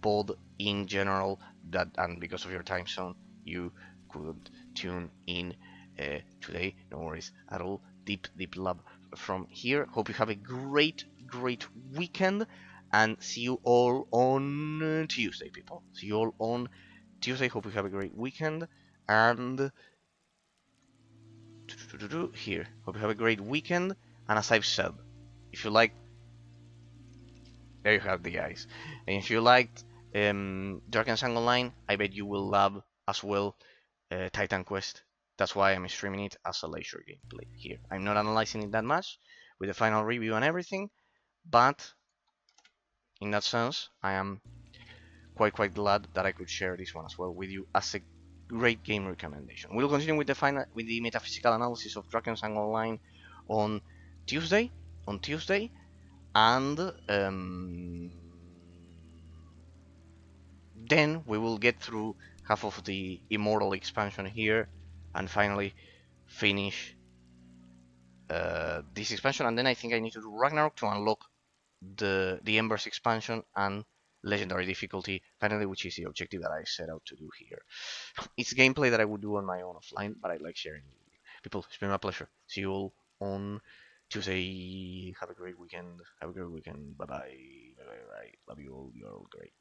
bod in general. That, and because of your time zone, you couldn't tune in today. No worries at all. Deep, deep love from here. Hope you have a great, great weekend, and see you all on Tuesday, people. See you all on Tuesday. Hope you have a great weekend, and here. Hope you have a great weekend. And as I've said, if you like, there you have the guys. And if you liked Drakensang Online, I bet you will love as well TitanQuest. That's why I'm streaming it as a leisure gameplay here. I'm not analyzing it that much with the final review and everything, but in that sense, I am quite glad that I could share this one as well with you as a great game recommendation. We'll continue with the metaphysical analysis of Drakensang Online on Tuesday. And then we will get through half of the Immortal expansion here, and finally finish this expansion. And then I think I need to do Ragnarok to unlock the Embers expansion and Legendary difficulty, finally, which is the objective that I set out to do here. It's gameplay that I would do on my own offline, but I like sharing it with you. People, it's been my pleasure. See you all on Tuesday. Have a great weekend. Bye bye. Bye bye. Love you all. You're all great.